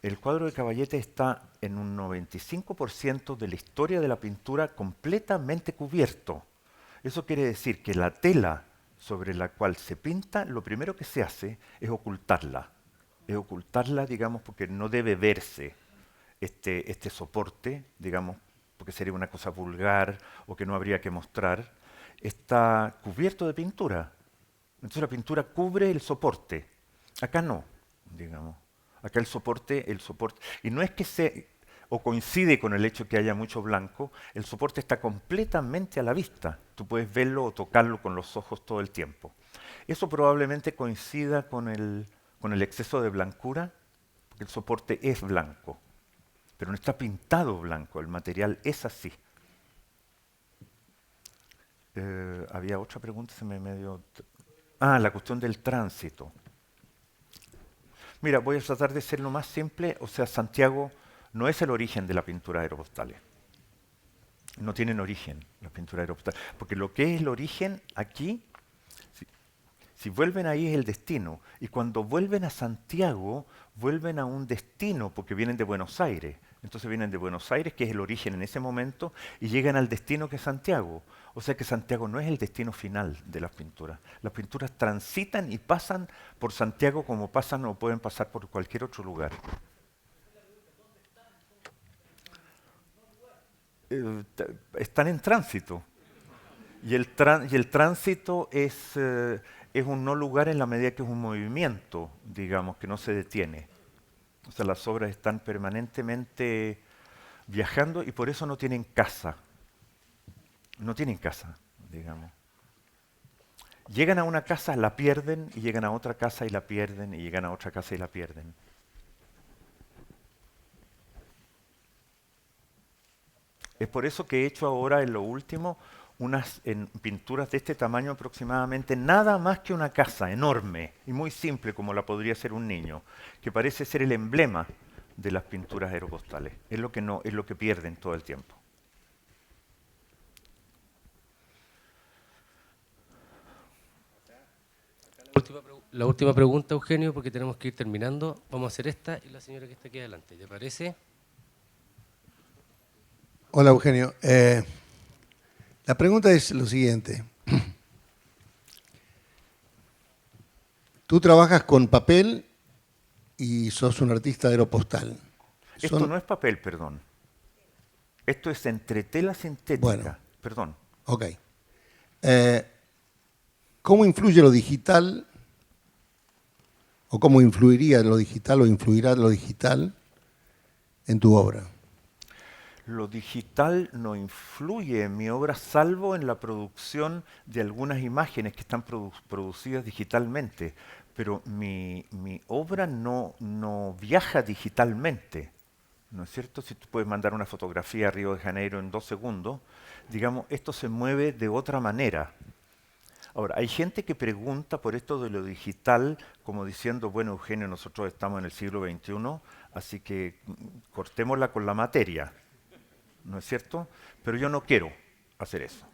El cuadro de Caballete está en un 95% de la historia de la pintura completamente cubierto. Eso quiere decir que la tela sobre la cual se pinta, lo primero que se hace es ocultarla. Es ocultarla, digamos, porque no debe verse este soporte, digamos, porque sería una cosa vulgar o que no habría que mostrar. Está cubierto de pintura. Entonces la pintura cubre el soporte. Acá no, digamos. Acá el soporte, y no es que o coincide con el hecho que haya mucho blanco, el soporte está completamente a la vista. Tú puedes verlo o tocarlo con los ojos todo el tiempo. Eso probablemente coincida con el exceso de blancura, porque el soporte es blanco, pero no está pintado blanco, el material es así. Había otra pregunta, se me medio... la cuestión del tránsito. Mira, voy a tratar de ser lo más simple. O sea, Santiago no es el origen de la pintura aeropostales. No tienen origen las pinturas aeropostales. Porque lo que es el origen aquí, si vuelven ahí es el destino. Y cuando vuelven a Santiago, vuelven a un destino porque vienen de Buenos Aires. Entonces vienen de Buenos Aires, que es el origen en ese momento, y llegan al destino que es Santiago. O sea que Santiago no es el destino final de las pinturas. Las pinturas transitan y pasan por Santiago como pasan o pueden pasar por cualquier otro lugar. Están en tránsito. Y el tránsito es un no lugar en la medida que es un movimiento, digamos, que no se detiene. O sea, las obras están permanentemente viajando y por eso no tienen casa. No tienen casa, digamos. Llegan a una casa, la pierden, y llegan a otra casa y la pierden, y llegan a otra casa y la pierden. Es por eso que he hecho ahora en lo último unas pinturas de este tamaño aproximadamente, nada más que una casa enorme y muy simple como la podría ser un niño, que parece ser el emblema de las pinturas aeropostales. Es lo que pierden todo el tiempo. La última pregunta, Eugenio, porque tenemos que ir terminando. Vamos a hacer esta y la señora que está aquí adelante. ¿Te parece? Hola, Eugenio. La pregunta es lo siguiente. Tú trabajas con papel y sos un artista aeropostal. Esto no es papel, perdón. Esto es entretela sintética. Bueno, perdón. Ok. ¿Cómo influye lo digital o cómo influiría lo digital o influirá lo digital en tu obra? Lo digital no influye en mi obra, salvo en la producción de algunas imágenes que están producidas digitalmente. Pero mi obra no viaja digitalmente, ¿no es cierto? Si tú puedes mandar una fotografía a Río de Janeiro en 2 segundos, digamos, esto se mueve de otra manera. Ahora, hay gente que pregunta por esto de lo digital, como diciendo, bueno, Eugenio, nosotros estamos en el siglo XXI, así que cortémosla con la materia. ¿No es cierto? Pero yo no quiero hacer eso.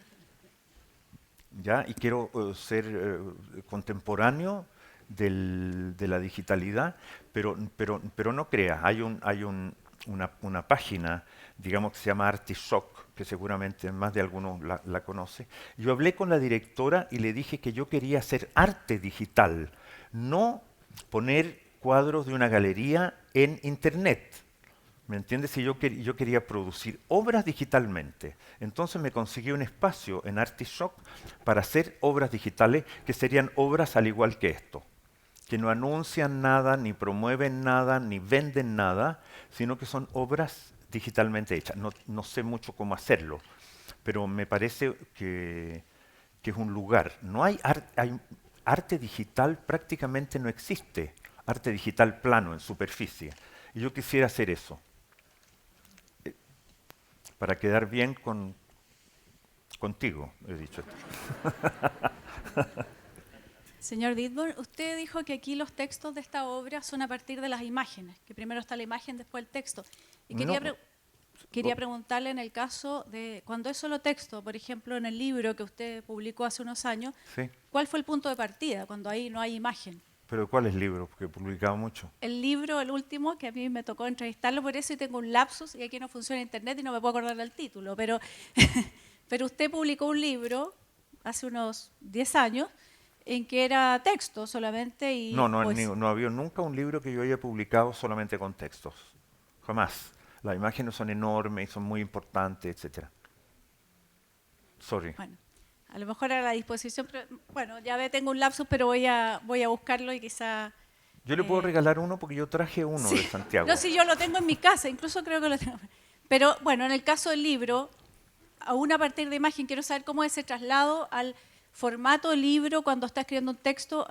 ¿Ya? Y quiero ser contemporáneo de la digitalidad, pero no creas. Hay una página, digamos, que se llama Artishock, que seguramente más de algunos la conoce. Yo hablé con la directora y le dije que yo quería hacer arte digital, no poner cuadros de una galería en Internet. ¿Me entiendes? Si yo quería producir obras digitalmente. Entonces me conseguí un espacio en Artishock para hacer obras digitales que serían obras al igual que esto, que no anuncian nada, ni promueven nada, ni venden nada, sino que son obras digitalmente hechas. No sé mucho cómo hacerlo, pero me parece que es un lugar. No hay arte digital, prácticamente no existe. Arte digital plano, en superficie. Y yo quisiera hacer eso. Para quedar bien contigo, he dicho. Señor Dittborn, usted dijo que aquí los textos de esta obra son a partir de las imágenes, que primero está la imagen, después el texto. Y quería preguntarle en el caso de cuando es solo texto, por ejemplo, en el libro que usted publicó hace unos años, Sí. ¿cuál fue el punto de partida cuando ahí no hay imagen? ¿Pero cuál es el libro? Porque he publicado mucho. El libro, el último, que a mí me tocó entrevistarlo por eso y tengo un lapsus y aquí no funciona internet y no me puedo acordar del título, pero, pero usted publicó un libro hace unos 10 años en que era texto solamente y No, no, pues, no había nunca un libro que yo haya publicado solamente con textos. Jamás. Las imágenes son enormes y son muy importantes, etc. Sorry. Bueno, a lo mejor a la disposición, pero, bueno, ya tengo un lapsus, pero voy a buscarlo y quizá... Yo le puedo regalar uno porque yo traje uno Sí. de Santiago. No, sí, yo lo tengo en mi casa, incluso creo que lo tengo. Pero bueno, en el caso del libro, aún a partir de imagen, quiero saber cómo es ese traslado al formato libro cuando está escribiendo un texto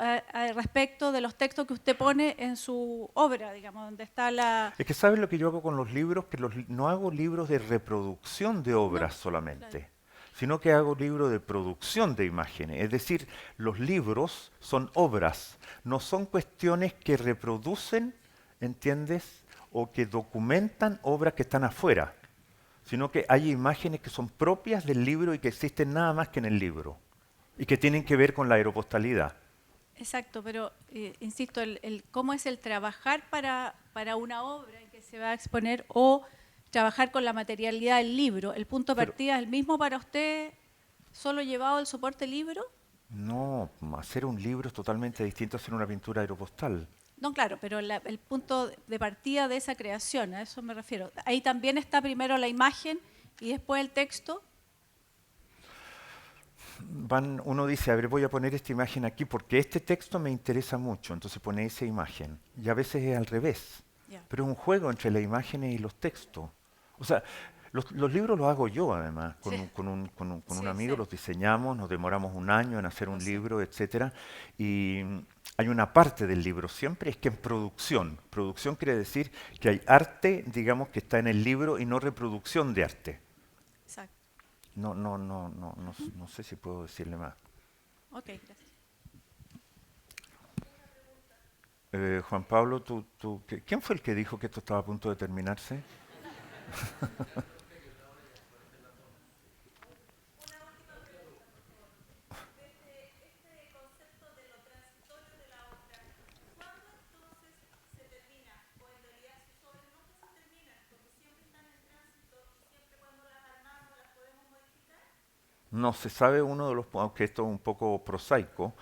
respecto de los textos que usted pone en su obra, digamos, donde está la... Es que ¿sabes lo que yo hago con los libros? Que no hago libros de reproducción de obras solamente, sino que hago libros de producción de imágenes. Es decir, los libros son obras, no son cuestiones que reproducen, ¿entiendes? O que documentan obras que están afuera, sino que hay imágenes que son propias del libro y que existen nada más que en el libro y que tienen que ver con la aeropostalidad. Exacto, pero insisto, cómo es el trabajar para una obra en que se va a exponer o trabajar con la materialidad del libro. ¿El punto de partida es el mismo para usted, solo llevado al soporte libro? No, hacer un libro es totalmente distinto a hacer una pintura aeropostal. No, claro, pero el punto de partida de esa creación, a eso me refiero. Ahí también está primero la imagen y después el texto. Uno dice, a ver, voy a poner esta imagen aquí porque este texto me interesa mucho, entonces pone esa imagen. Y a veces es al revés. Yeah. Pero es un juego entre las imágenes y los textos. O sea, los libros los hago yo además, con un amigo, los diseñamos, nos demoramos un año en hacer un libro, etcétera. Y hay una parte del libro siempre, es que en producción. Producción quiere decir que hay arte, digamos, que está en el libro y no reproducción de arte. Exacto. No sé si puedo decirle más. Ok, gracias. Juan Pablo, ¿quién fue el que dijo que esto estaba a punto de terminarse? No se sabe aunque esto es un poco prosaico,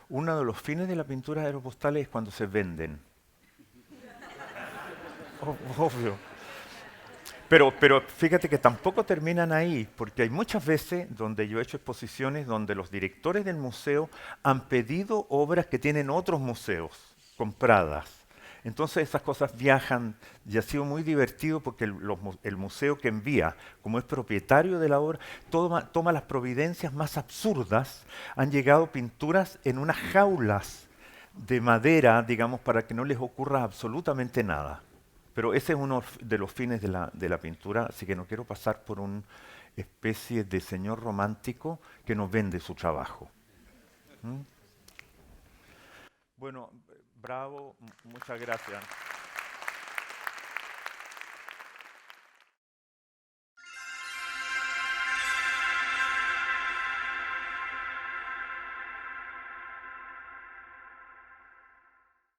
uno de los fines de la pintura aeropostal es cuando se venden. Obvio. Pero fíjate que tampoco terminan ahí, porque hay muchas veces donde yo he hecho exposiciones donde los directores del museo han pedido obras que tienen otros museos compradas. Entonces esas cosas viajan y ha sido muy divertido porque el museo que envía, como es propietario de la obra, toma las providencias más absurdas. Han llegado pinturas en unas jaulas de madera, digamos, para que no les ocurra absolutamente nada. Pero ese es uno de los fines de la pintura, así que no quiero pasar por una especie de señor romántico que nos vende su trabajo. ¿Mm? Bueno, bravo, muchas gracias.